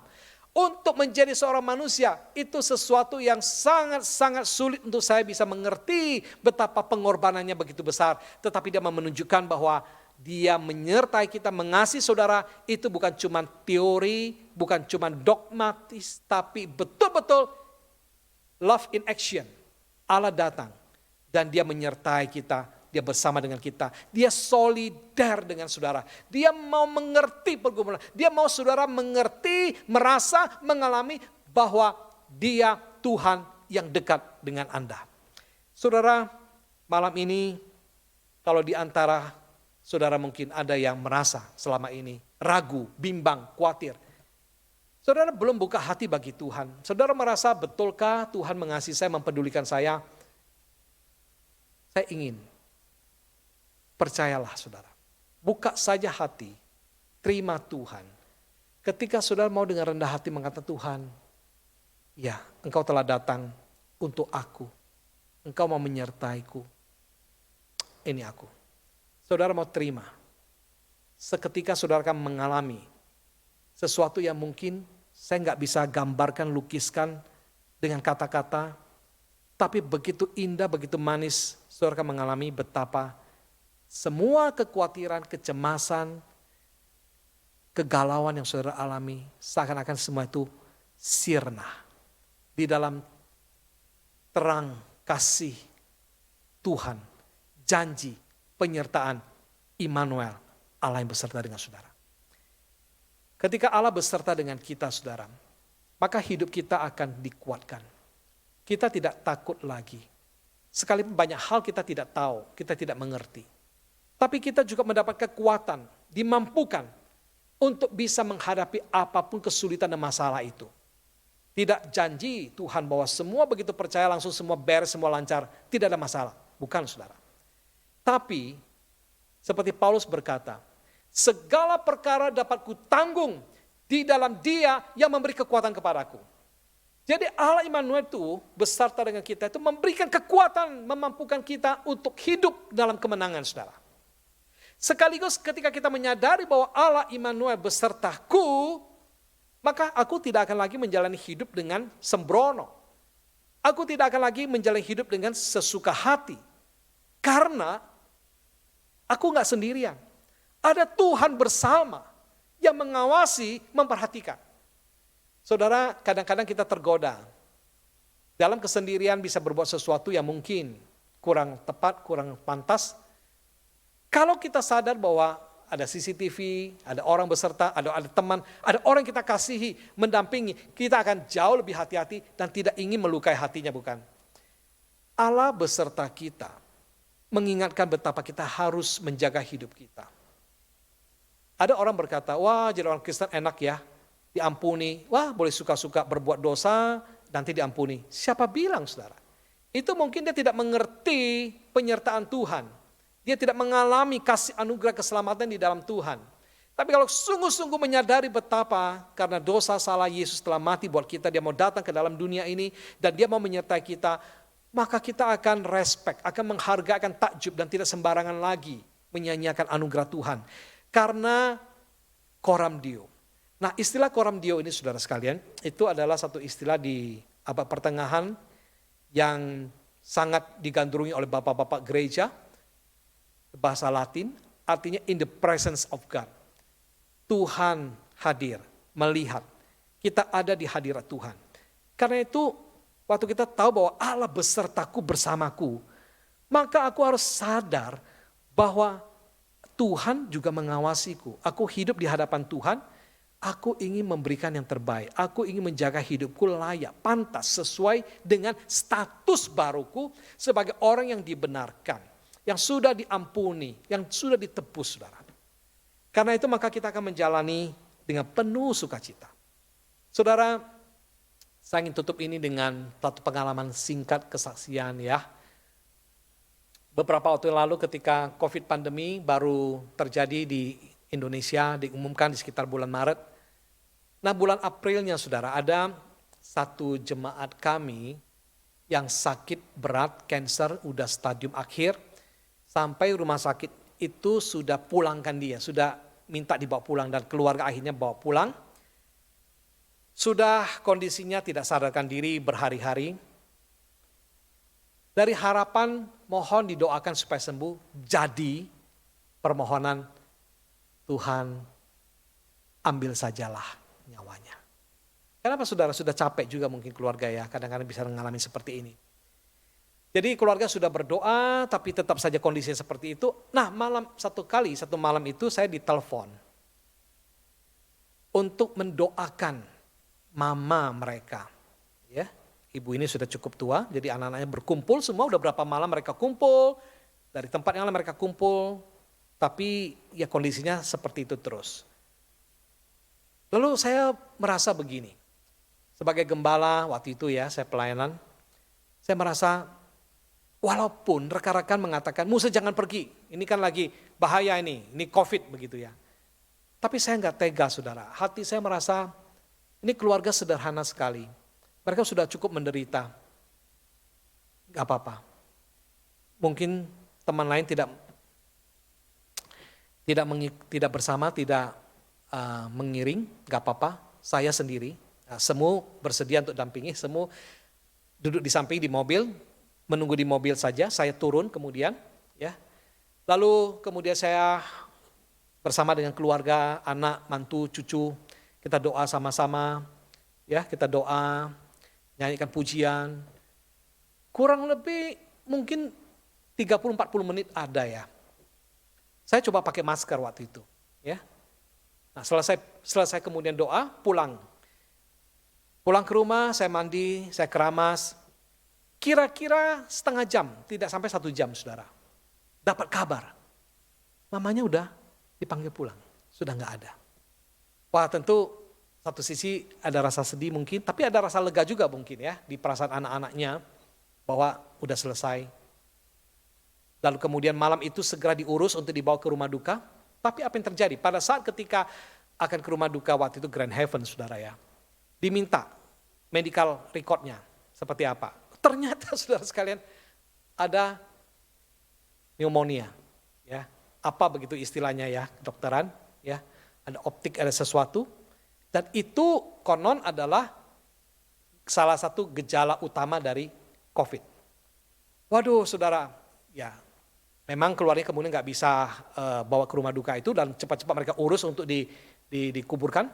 untuk menjadi seorang manusia. Itu sesuatu yang sangat-sangat sulit untuk saya bisa mengerti betapa pengorbanannya begitu besar. Tetapi dia menunjukkan bahwa dia menyertai kita, mengasihi saudara. Itu bukan cuma teori, bukan cuma dogmatis, tapi betul-betul love in action. Allah datang dan dia menyertai kita. Dia bersama dengan kita. Dia solidar dengan saudara. Dia mau mengerti pergumulan. Dia mau saudara mengerti, merasa, mengalami bahwa dia Tuhan yang dekat dengan Anda. Saudara, malam ini kalau di antara saudara mungkin ada yang merasa selama ini ragu, bimbang, khawatir. Saudara belum buka hati bagi Tuhan. Saudara merasa betulkah Tuhan mengasihi saya, mempedulikan saya? Saya ingin. Percayalah saudara, buka saja hati, terima Tuhan. Ketika saudara mau dengan rendah hati mengatakan Tuhan, ya engkau telah datang untuk aku, engkau mau menyertaiku, ini aku. Saudara mau terima, seketika saudara akan mengalami sesuatu yang mungkin saya nggak bisa gambarkan, lukiskan dengan kata-kata, tapi begitu indah, begitu manis, saudara akan mengalami betapa semua kekhawatiran, kecemasan, kegalauan yang saudara alami, seakan-akan semua itu sirna di dalam terang kasih Tuhan, janji, penyertaan Immanuel, Allah yang beserta dengan saudara. Ketika Allah beserta dengan kita, saudara, maka hidup kita akan dikuatkan. Kita tidak takut lagi. Sekalipun banyak hal kita tidak tahu, kita tidak mengerti. Tapi kita juga mendapat kekuatan, dimampukan untuk bisa menghadapi apapun kesulitan dan masalah itu. Tidak janji Tuhan bahwa semua begitu percaya langsung semua beres, semua lancar, tidak ada masalah. Bukan saudara. Tapi seperti Paulus berkata, segala perkara dapat kutanggung di dalam Dia yang memberi kekuatan kepadaku. Jadi Allah Immanuel itu beserta dengan kita itu memberikan kekuatan, memampukan kita untuk hidup dalam kemenangan, saudara. Sekaligus ketika kita menyadari bahwa Allah Immanuel besertaku, maka aku tidak akan lagi menjalani hidup dengan sembrono. Aku tidak akan lagi menjalani hidup dengan sesuka hati. Karena aku gak sendirian. Ada Tuhan bersama yang mengawasi, memperhatikan. Saudara, kadang-kadang kita tergoda. Dalam kesendirian bisa berbuat sesuatu yang mungkin kurang tepat, kurang pantas. Kalau kita sadar bahwa ada CCTV, ada orang beserta, ada teman, ada orang yang kita kasihi, mendampingi, kita akan jauh lebih hati-hati dan tidak ingin melukai hatinya, bukan? Allah beserta kita, mengingatkan betapa kita harus menjaga hidup kita. Ada orang berkata, wah jadi orang Kristen enak ya, diampuni, wah boleh suka-suka berbuat dosa, nanti diampuni. Siapa bilang, saudara? Itu mungkin dia tidak mengerti penyertaan Tuhan. Dia tidak mengalami kasih anugerah keselamatan di dalam Tuhan. Tapi kalau sungguh-sungguh menyadari betapa karena dosa salah Yesus telah mati buat kita, dia mau datang ke dalam dunia ini dan dia mau menyertai kita, maka kita akan respect, akan menghargai, akan takjub dan tidak sembarangan lagi menyanyiakan anugerah Tuhan. Karena coram Deo. Nah, istilah coram Deo ini, saudara sekalian, itu adalah satu istilah di abad pertengahan yang sangat digandrungi oleh bapak-bapak gereja. Bahasa Latin, artinya in the presence of God. Tuhan hadir, melihat. Kita ada di hadirat Tuhan. Karena itu, waktu kita tahu bahwa Allah besertaku bersamaku, maka aku harus sadar bahwa Tuhan juga mengawasiku. Aku hidup di hadapan Tuhan, aku ingin memberikan yang terbaik. Aku ingin menjaga hidupku layak, pantas, sesuai dengan status baruku sebagai orang yang dibenarkan. Yang sudah diampuni, yang sudah ditebus, saudara. Karena itu maka kita akan menjalani dengan penuh sukacita. Saudara, saya ingin tutup ini dengan satu pengalaman singkat kesaksian ya. Beberapa waktu lalu ketika COVID pandemi baru terjadi di Indonesia, diumumkan di sekitar bulan Maret. Nah, bulan Aprilnya, saudara, ada satu jemaat kami yang sakit berat, kanker, udah stadium akhir. Sampai rumah sakit itu sudah pulangkan dia, sudah minta dibawa pulang dan keluarga akhirnya bawa pulang. Sudah kondisinya tidak sadarkan diri berhari-hari. Dari harapan mohon didoakan supaya sembuh, jadi permohonan Tuhan ambil sajalah nyawanya. Kenapa saudara sudah capek juga mungkin keluarga ya, kadang-kadang bisa mengalami seperti ini. Jadi keluarga sudah berdoa tapi tetap saja kondisinya seperti itu. Nah satu malam itu saya ditelepon untuk mendoakan mama mereka. Ya, ibu ini sudah cukup tua, jadi anak-anaknya berkumpul semua, udah berapa malam mereka kumpul, dari tempat yang lain mereka kumpul, tapi ya kondisinya seperti itu terus. Lalu saya merasa begini, sebagai gembala waktu itu ya saya pelayanan, saya merasa walaupun rekan-rekan mengatakan, Musa jangan pergi, ini kan lagi bahaya ini COVID begitu ya. Tapi saya enggak tega, saudara. Hati saya merasa, ini keluarga sederhana sekali. Mereka sudah cukup menderita. Gak apa-apa. Mungkin teman lain tidak bersama, tidak mengiring, gak apa-apa. Saya sendiri, semua bersedia untuk dampingi, semua duduk di samping di mobil, menunggu di mobil saja, saya turun kemudian ya. Lalu kemudian saya bersama dengan keluarga, anak, mantu, cucu, kita doa sama-sama ya, kita doa, nyanyikan pujian. Kurang lebih mungkin 30-40 menit ada ya. Saya coba pakai masker waktu itu ya. Nah, selesai kemudian doa, pulang. Pulang ke rumah, saya mandi, saya keramas. Kira-kira setengah jam, tidak sampai 1 jam, saudara. Dapat kabar, mamanya udah dipanggil pulang, sudah gak ada. Wah, tentu satu sisi ada rasa sedih mungkin, tapi ada rasa lega juga mungkin ya, di perasaan anak-anaknya, bahwa udah selesai. Lalu kemudian malam itu segera diurus untuk dibawa ke rumah duka, tapi apa yang terjadi? Pada saat ketika akan ke rumah duka waktu itu Grand Heaven, saudara ya, diminta medical recordnya seperti apa. Ternyata saudara sekalian ada pneumonia, ya. Apa begitu istilahnya ya, kedokteran, ya. Ada optik, ada sesuatu, dan itu konon adalah salah satu gejala utama dari COVID. Waduh, saudara, ya, memang keluarnya kemudian nggak bisa bawa ke rumah duka itu dan cepat-cepat mereka urus untuk dikuburkan.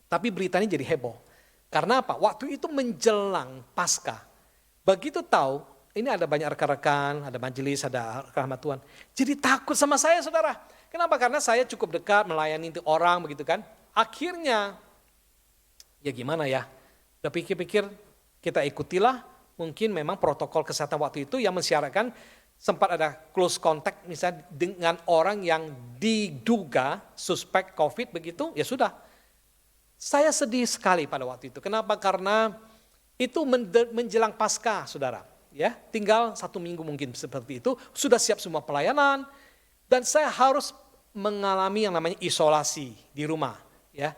Tapi beritanya jadi heboh. Karena apa? Waktu itu menjelang Paskah. Begitu tahu, ini ada banyak rekan-rekan, ada majelis, ada rahmat Tuhan. Jadi takut sama saya, saudara. Kenapa? Karena saya cukup dekat melayani orang begitu kan. Akhirnya, ya gimana ya? Udah pikir-pikir, kita ikutilah. Mungkin memang protokol kesehatan waktu itu yang mensyaratkan sempat ada close contact misalnya dengan orang yang diduga suspek COVID begitu, ya sudah. Saya sedih sekali pada waktu itu. Kenapa? Karena itu menjelang Paskah, saudara. Ya, tinggal 1 minggu mungkin seperti itu, sudah siap semua pelayanan, dan saya harus mengalami yang namanya isolasi di rumah. Ya,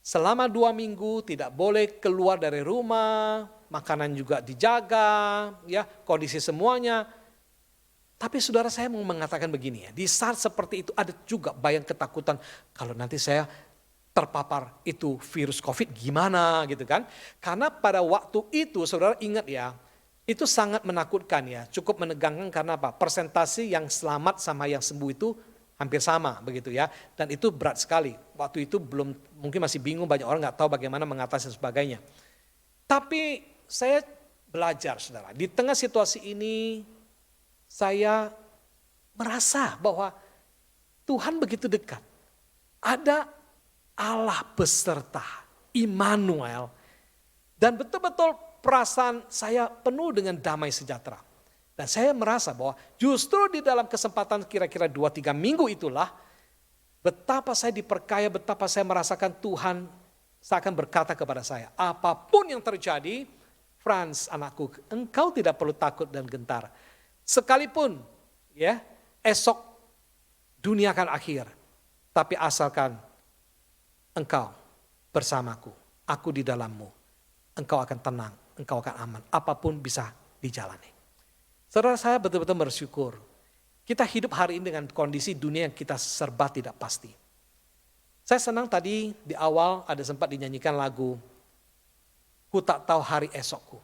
selama 2 minggu tidak boleh keluar dari rumah, makanan juga dijaga, ya, kondisi semuanya. Tapi saudara, saya mau mengatakan begini ya, di saat seperti itu ada juga bayang ketakutan, kalau nanti saya terpapar itu virus COVID gimana gitu kan. Karena pada waktu itu saudara ingat ya, itu sangat menakutkan ya, cukup menegangkan karena apa? Persentase yang selamat sama yang sembuh itu hampir sama begitu ya. Dan itu berat sekali. Waktu itu belum, mungkin masih bingung, banyak orang nggak tahu bagaimana mengatasi dan sebagainya. Tapi saya belajar saudara, di tengah situasi ini saya merasa bahwa Tuhan begitu dekat. Ada Allah beserta, Immanuel, dan betul-betul perasaan saya penuh dengan damai sejahtera. Dan saya merasa bahwa justru di dalam kesempatan kira-kira 2-3 minggu itulah, betapa saya diperkaya, betapa saya merasakan Tuhan seakan berkata kepada saya, apapun yang terjadi, Frans anakku, engkau tidak perlu takut dan gentar. Sekalipun ya esok dunia akan akhir, tapi asalkan engkau bersamaku, aku di dalammu, engkau akan tenang, engkau akan aman, apapun bisa dijalani. Saudara, saya betul-betul bersyukur. Kita hidup hari ini dengan kondisi dunia yang kita serba tidak pasti. Saya senang tadi di awal ada sempat dinyanyikan lagu, Ku tak tahu hari esokku.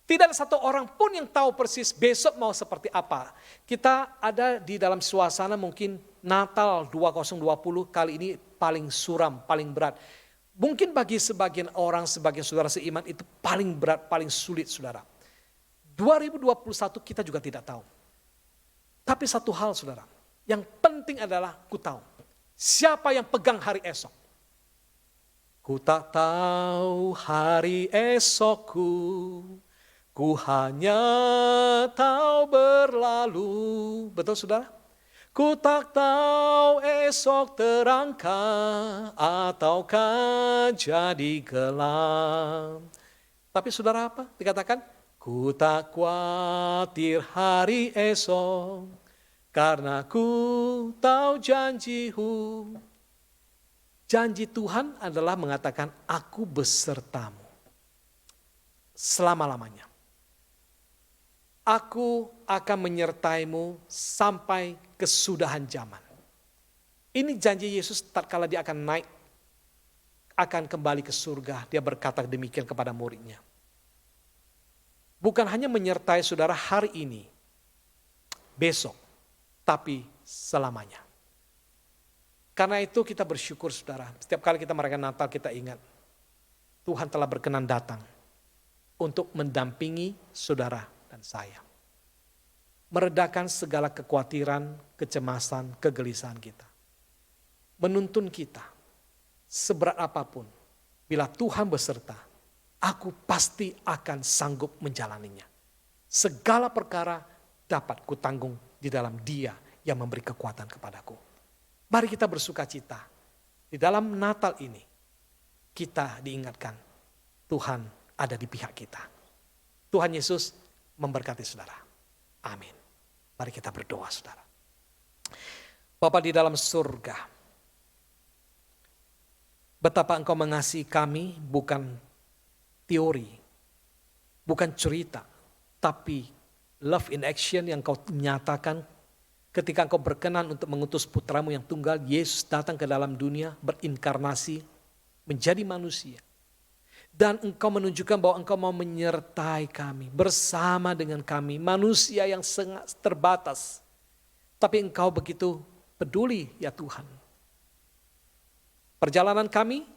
Tidak ada satu orang pun yang tahu persis besok mau seperti apa. Kita ada di dalam suasana mungkin Natal 2020 kali ini paling suram, paling berat. Mungkin bagi sebagian orang, sebagian saudara seiman itu paling berat, paling sulit saudara. 2021 kita juga tidak tahu. Tapi satu hal saudara, yang penting adalah ku tahu. Siapa yang pegang hari esok? Ku tak tahu hari esokku, ku hanya tahu berlalu. Betul saudara? Ku tak tahu esok terangkah ataukah jadi gelap. Tapi saudara apa? Dikatakan, ku tak khawatir hari esok, karena ku tahu janjimu. Janji Tuhan adalah mengatakan, aku besertamu selama-lamanya. Aku akan menyertaimu sampai kesudahan zaman. Ini janji Yesus tatkala dia akan naik, akan kembali ke surga. Dia berkata demikian kepada muridnya. Bukan hanya menyertai saudara hari ini, besok, tapi selamanya. Karena itu kita bersyukur saudara. Setiap kali kita merayakan Natal kita ingat, Tuhan telah berkenan datang untuk mendampingi saudara dan saya. Meredakan segala kekhawatiran, kecemasan, kegelisahan kita. Menuntun kita, seberat apapun, bila Tuhan beserta, aku pasti akan sanggup menjalaninya. Segala perkara dapat kutanggung di dalam Dia yang memberi kekuatan kepadaku. Mari kita bersuka cita. Di dalam Natal ini, kita diingatkan, Tuhan ada di pihak kita. Tuhan Yesus memberkati saudara. Amin. Mari kita berdoa saudara. Bapa di dalam surga, betapa Engkau mengasihi kami bukan teori, bukan cerita, tapi love in action yang kau nyatakan ketika engkau berkenan untuk mengutus putramu yang tunggal, Yesus datang ke dalam dunia, berinkarnasi, menjadi manusia. Dan engkau menunjukkan bahwa engkau mau menyertai kami, bersama dengan kami, manusia yang sangat terbatas. Tapi engkau begitu peduli ya Tuhan. Perjalanan kami,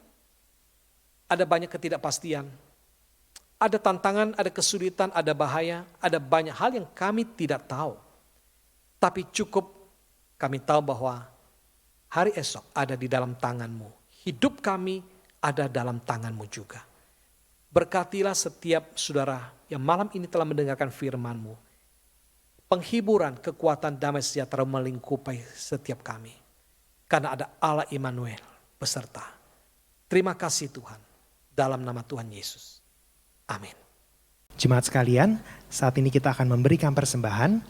ada banyak ketidakpastian. Ada tantangan, ada kesulitan, ada bahaya, ada banyak hal yang kami tidak tahu. Tapi cukup kami tahu bahwa hari esok ada di dalam tangan-Mu. Hidup kami ada dalam tangan-Mu juga. Berkatilah setiap saudara yang malam ini telah mendengarkan firman-Mu. Penghiburan, kekuatan, damai sejahtera melingkupi setiap kami. Karena ada Allah Immanuel beserta. Terima kasih Tuhan. Dalam nama Tuhan Yesus. Amin. Jemaat sekalian, saat ini kita akan memberikan persembahan.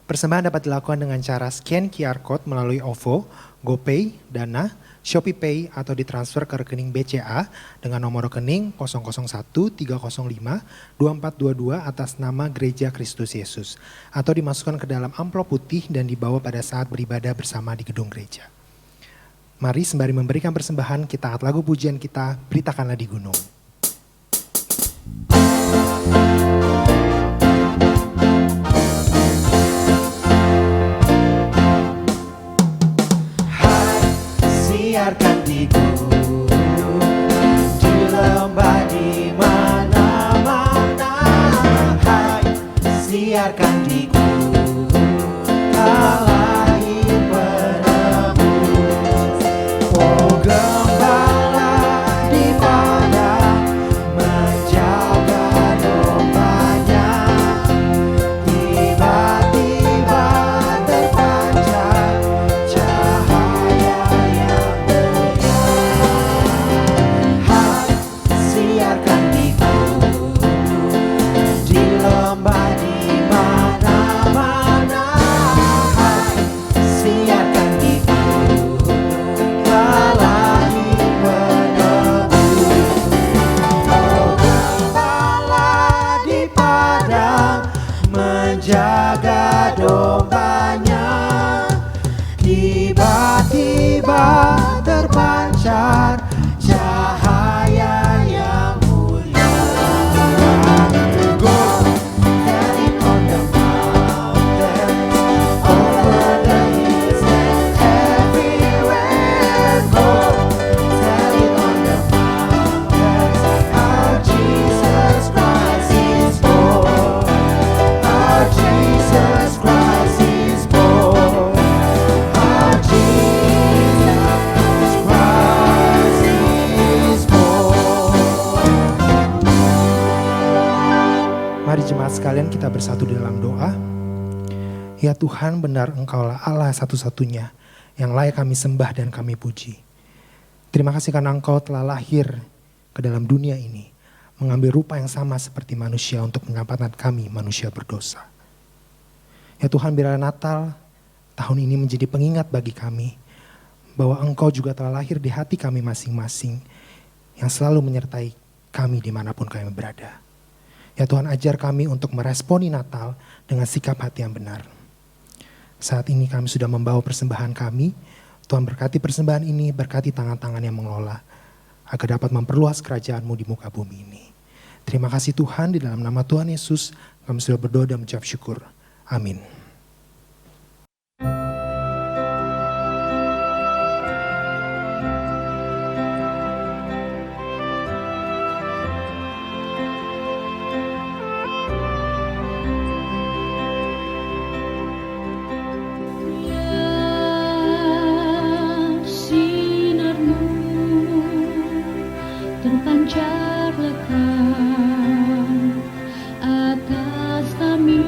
Persembahan dapat dilakukan dengan cara scan QR Code melalui OVO, GoPay, Dana, Shopee Pay atau ditransfer ke rekening BCA dengan nomor rekening 001-305-2422 atas nama Gereja Kristus Yesus. Atau dimasukkan ke dalam amplop putih dan dibawa pada saat beribadah bersama di gedung gereja. Mari sembari memberikan persembahan, kita taat lagu pujian kita, Beritakanlah di Gunung. Siarkan di gunung, di lembah, di mana-mana. Hai, siarkan di gunung, kalahi penebus. Oh gembala di padang, menjaga dombanya. Tiba-tiba terpancar cahaya yang siarkan di gunung, di lembah, di mana-mana. Hai, siarkan di gunung, kalahi penebus. Oh gembala di padang, menjaga dombanya. Tiba-tiba terpancar cahaya yang mulia. Go, tell it on the mountain, over the hills and everywhere. Go, tell it on the mountains, our Jesus Christ is born. Our Jesus Christ is born. Our Jesus Christ is born. Mari jemaat sekalian kita bersatu di dalam doa. Ya Tuhan, benar Engkaulah Allah satu-satunya yang layak kami sembah dan kami puji. Terima kasih karena Engkau telah lahir ke dalam dunia ini, mengambil rupa yang sama seperti manusia untuk menyelamatkan kami manusia berdosa. Ya Tuhan, biarlah Natal tahun ini menjadi pengingat bagi kami bahwa Engkau juga telah lahir di hati kami masing-masing yang selalu menyertai kami dimanapun kami berada. Ya Tuhan, ajar kami untuk meresponi Natal dengan sikap hati yang benar. Saat ini kami sudah membawa persembahan kami. Tuhan berkati persembahan ini, berkati tangan-tangan yang mengelola, agar dapat memperluas kerajaan-Mu di muka bumi ini. Terima kasih Tuhan, di dalam nama Tuhan Yesus kami sudah berdoa dan mengucap syukur. Amin. Sinarmu terpancar lekat atas kami.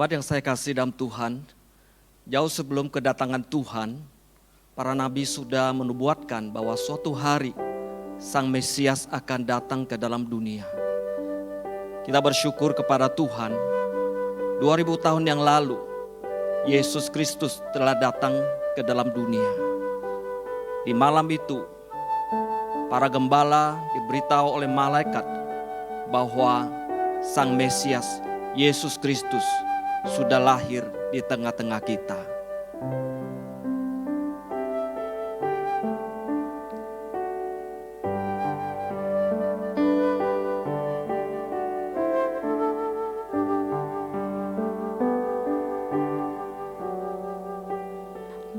Jemaat yang saya kasih dalam Tuhan, jauh sebelum kedatangan Tuhan, para nabi sudah menubuatkan bahwa suatu hari Sang Mesias akan datang ke dalam dunia. Kita bersyukur kepada Tuhan, 2000 tahun yang lalu, Yesus Kristus telah datang ke dalam dunia. Di malam itu, para gembala diberitahu oleh malaikat bahwa Sang Mesias, Yesus Kristus, sudah lahir di tengah-tengah kita.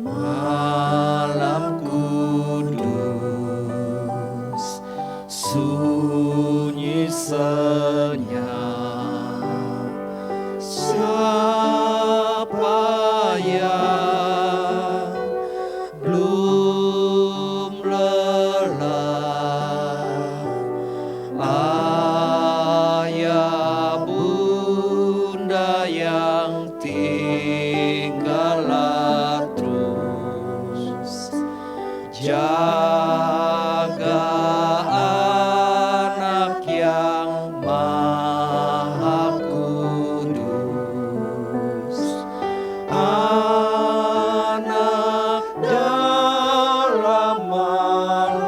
Malam kudus, sunyi senyap, siapa yang belum lelah? Ayah bunda yang tinggallah terus, jaga anak yang maha kudus, anak dalam malam,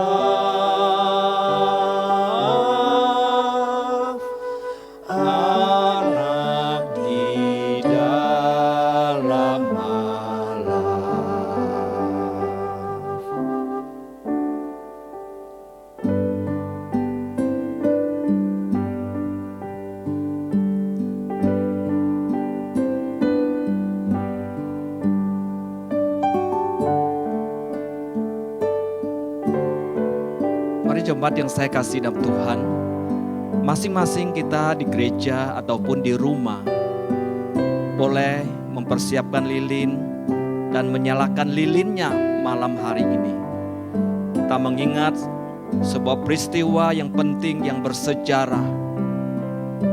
anak di dalam malam. Mari jemaat yang saya kasih dalam Tuhan, masing-masing kita di gereja ataupun di rumah boleh mempersiapkan lilin dan menyalakan lilinnya malam hari ini. Kita mengingat sebuah peristiwa yang penting yang bersejarah,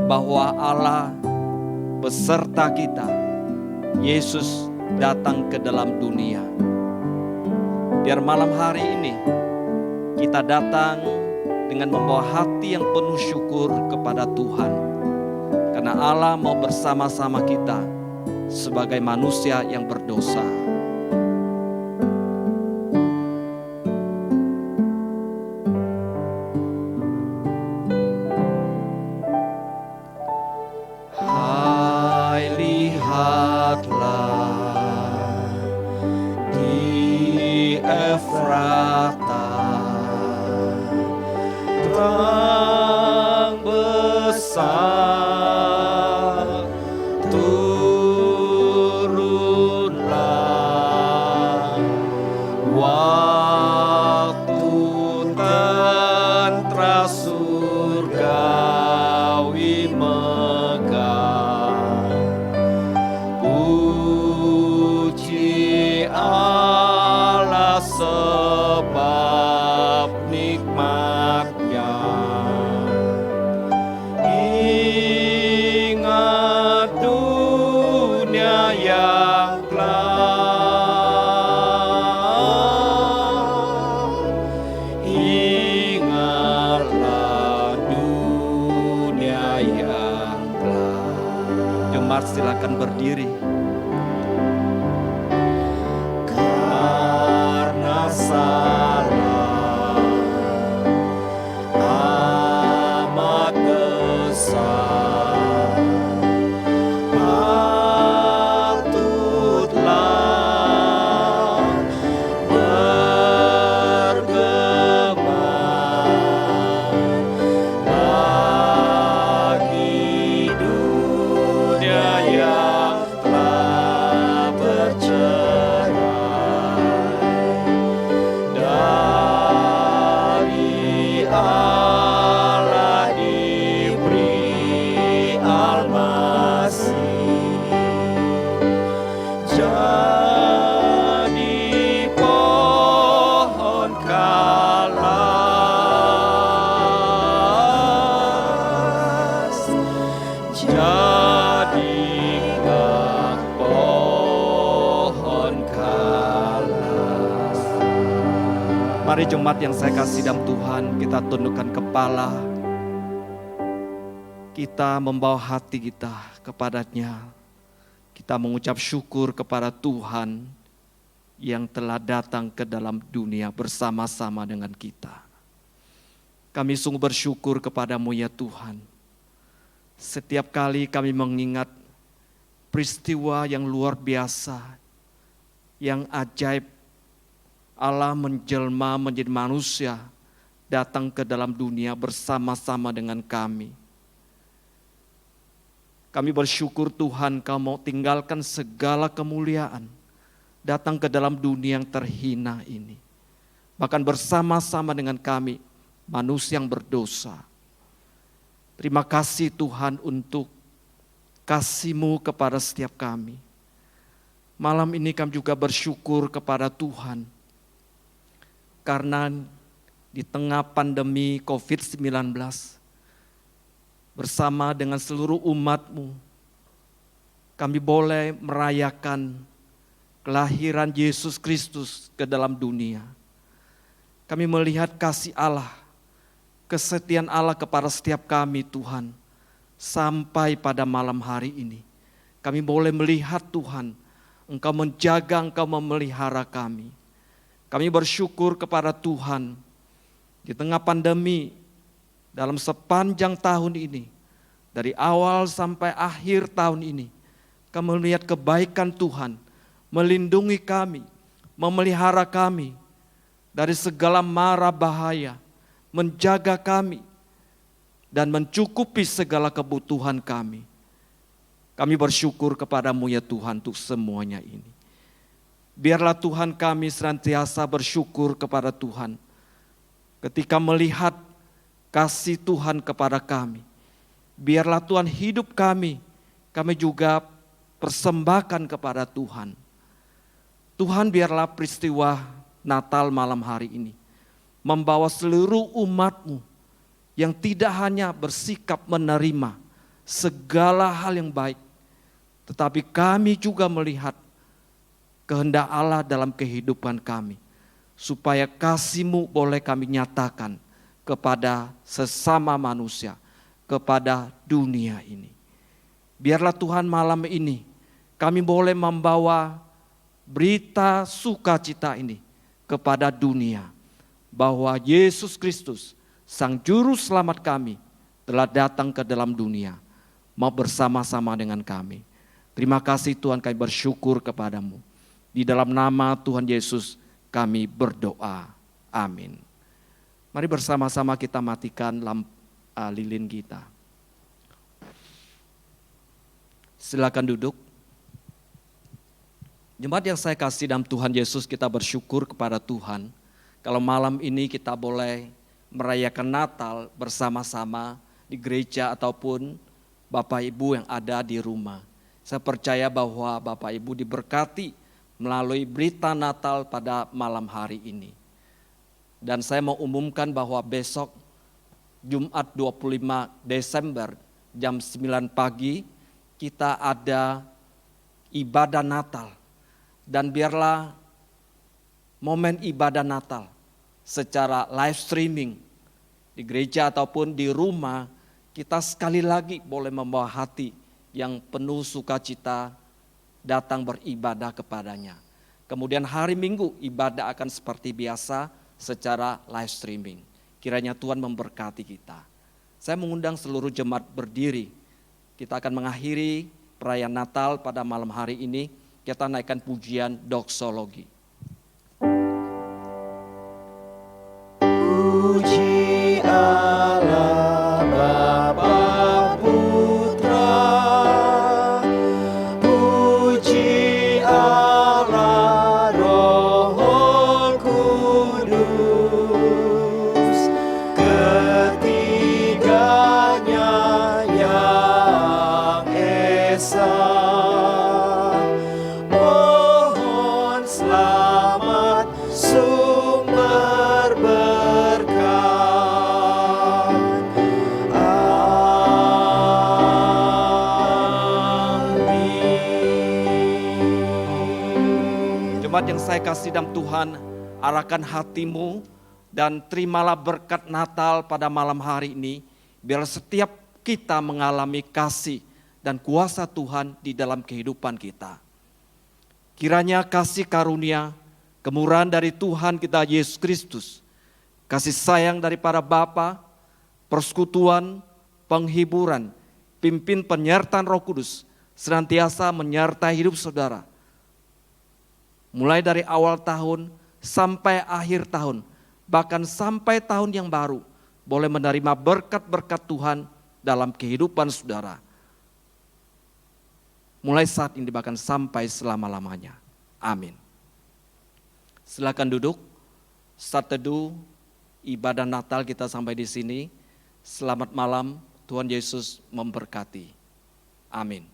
bahwa Allah beserta kita, Yesus datang ke dalam dunia. Biar malam hari ini kita datang dengan membawa hati yang penuh syukur kepada Tuhan, karena Allah mau bersama-sama kita sebagai manusia yang berdosa. Hai, lihatlah di Efrata, terang besar turunlah, waktu tantra surgawi megah. Puji Allah sebab nikmatnya. Ingat dunia yang gelap, ingatlah dunia yang gelap. Jemaat silakan berdiri. Karena salah amat besar, patutlah bergema bagi dunia yang telah Mari jemaat yang saya kasih dalam Tuhan, kita tundukkan kepala. Kita membawa hati kita kepadanya. Kita mengucap syukur kepada Tuhan yang telah datang ke dalam dunia bersama-sama dengan kita. Kami sungguh bersyukur kepadamu ya Tuhan. Setiap kali kami mengingat peristiwa yang luar biasa, yang ajaib, Allah menjelma menjadi manusia, datang ke dalam dunia bersama-sama dengan kami. Kami bersyukur Tuhan, Kau mau tinggalkan segala kemuliaan, datang ke dalam dunia yang terhina ini. Bahkan bersama-sama dengan kami, manusia yang berdosa. Terima kasih Tuhan untuk kasih-Mu kepada setiap kami. Malam ini kami juga bersyukur kepada Tuhan, karena di tengah pandemi COVID-19, bersama dengan seluruh umat-Mu, kami boleh merayakan kelahiran Yesus Kristus ke dalam dunia. Kami melihat kasih Allah, kesetiaan Allah kepada setiap kami Tuhan, sampai pada malam hari ini. Kami boleh melihat Tuhan, Engkau menjaga, Engkau memelihara kami. Kami bersyukur kepada Tuhan, di tengah pandemi, dalam sepanjang tahun ini, dari awal sampai akhir tahun ini, kami melihat kebaikan Tuhan, melindungi kami, memelihara kami, dari segala mara bahaya, menjaga kami, dan mencukupi segala kebutuhan kami. Kami bersyukur kepadamu ya Tuhan untuk semuanya ini. Biarlah Tuhan kami senantiasa bersyukur kepada Tuhan ketika melihat kasih Tuhan kepada kami. Biarlah Tuhan hidup kami juga persembahkan kepada Tuhan. Tuhan biarlah peristiwa Natal malam hari ini membawa seluruh umat-Mu yang tidak hanya bersikap menerima segala hal yang baik, tetapi kami juga melihat kehendak Allah dalam kehidupan kami, supaya kasih-Mu boleh kami nyatakan kepada sesama manusia, kepada dunia ini. Biarlah Tuhan malam ini kami boleh membawa berita sukacita ini kepada dunia, bahwa Yesus Kristus, Sang Juru Selamat kami, telah datang ke dalam dunia, mau bersama-sama dengan kami. Terima kasih Tuhan, kami bersyukur kepadamu. Di dalam nama Tuhan Yesus kami berdoa. Amin. Mari bersama-sama kita matikan lilin kita. Silakan duduk. Jemaat yang saya kasih dalam Tuhan Yesus, kita bersyukur kepada Tuhan. Kalau malam ini kita boleh merayakan Natal bersama-sama di gereja ataupun Bapak Ibu yang ada di rumah. Saya percaya bahwa Bapak Ibu diberkati melalui berita Natal pada malam hari ini. Dan saya mau umumkan bahwa besok Jumat 25 Desember jam 9 pagi kita ada ibadah Natal. Dan biarlah momen ibadah Natal secara live streaming di gereja ataupun di rumah, kita sekali lagi boleh membawa hati yang penuh sukacita datang beribadah kepadanya. Kemudian hari Minggu ibadah akan seperti biasa secara live streaming. Kiranya Tuhan memberkati kita. Saya mengundang seluruh jemaat berdiri. Kita akan mengakhiri perayaan Natal pada malam hari ini. Kita naikkan pujian doksologi. Puji Allah Bapa Putra, puji Allah Roh Kudus, ketiganya yang esa. Mohon selamat sumber berkat. Amin. Jemaat yang saya kasih dalam Tuhan, arahkan hatimu Dan terimalah berkat Natal pada malam hari ini, biar setiap kita mengalami kasih dan kuasa Tuhan di dalam kehidupan kita. Kiranya kasih karunia, kemurahan dari Tuhan kita Yesus Kristus, kasih sayang daripada Bapa, persekutuan, penghiburan, pimpin penyertaan Roh Kudus, senantiasa menyertai hidup saudara. Mulai dari awal tahun sampai akhir tahun, bahkan sampai tahun yang baru, boleh menerima berkat-berkat Tuhan dalam kehidupan saudara. Mulai saat ini bahkan sampai selama-lamanya. Amin. Silakan duduk. Saat teduh ibadah Natal kita sampai di sini. Selamat malam, Tuhan Yesus memberkati. Amin.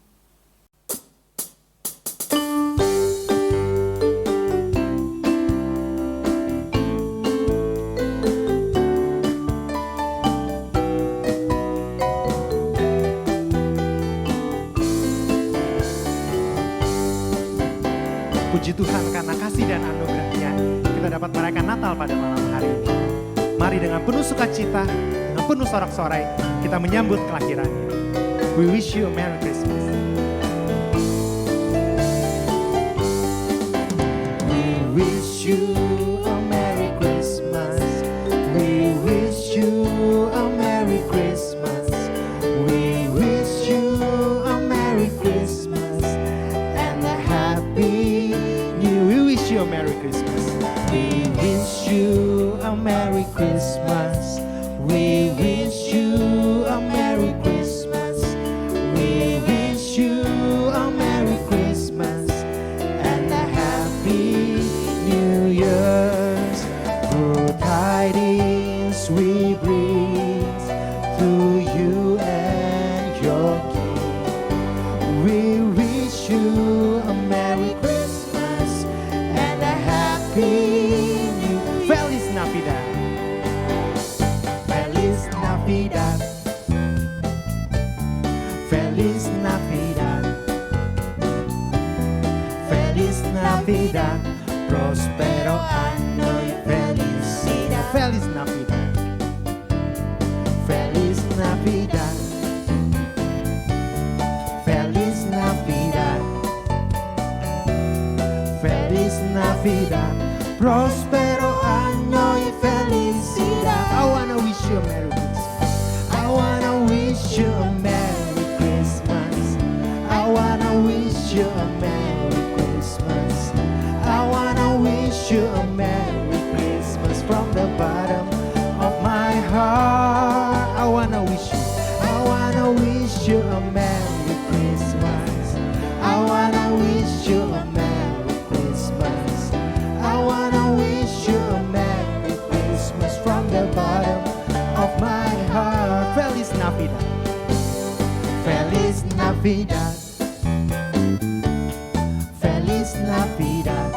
Puji Tuhan karena kasih dan anugerahnya kita dapat merayakan Natal pada malam hari ini. Mari dengan penuh sukacita, dengan penuh sorak-sorai kita menyambut kelahirannya. We wish you a Merry Christmas. We wish you a Merry Christmas. We wish you a Merry Christmas. We wish you a Merry Christmas and a happy new. We wish you a Merry Christmas. We wish you a Merry Christmas. We wish you a Merry Christmas. We wish you a Merry Christmas and a Happy New Year's. Good tidings we bring to you and your King. We wish you a Merry Christmas and a Happy New Year. Feliz Navidad. Feliz Navidad. Feliz Navidad. Feliz Navidad. Prospero año y felicidad. Feliz Navidad. Feliz Navidad. Feliz Navidad. Feliz Navidad. Prospero año y felicidad. I wanna wish you a Merry Christmas. I wanna wish you a Merry Christmas. I wanna wish you a Merry Christmas. I wanna wish you a Merry Christmas from the bottom of my heart. I wanna wish you. I wanna wish you a Merry Christmas. I wanna wish you a Merry Christmas. I wanna wish you a Merry Christmas from the bottom of my heart. Feliz Navidad. Feliz Navidad. Feliz Navidad.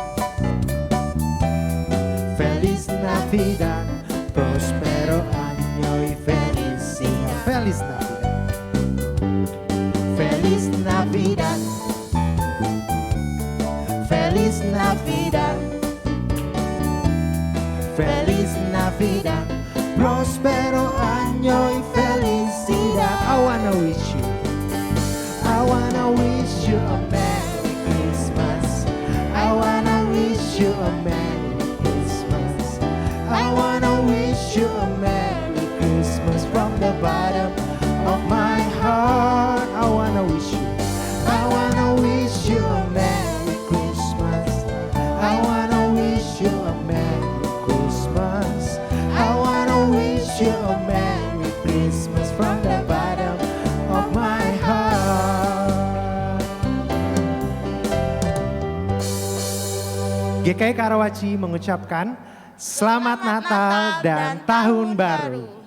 Feliz Navidad. Prospero año y felicidad. Feliz Navidad. Feliz Navidad. Feliz Navidad. Feliz Navidad. Prospero año y felicidad. I wanna wish you. I wanna wish you a Merry Christmas. I wanna wish you a Merry Christmas. I wanna wish you a Merry Christmas from the bottom of my heart. I wanna wish you. I wanna wish you a Merry Christmas. I wanna wish you a Merry Christmas. I wanna wish you a Merry Christmas from the bottom of my heart. GKI Karawaci mengucapkan Selamat Natal dan Tahun Baru.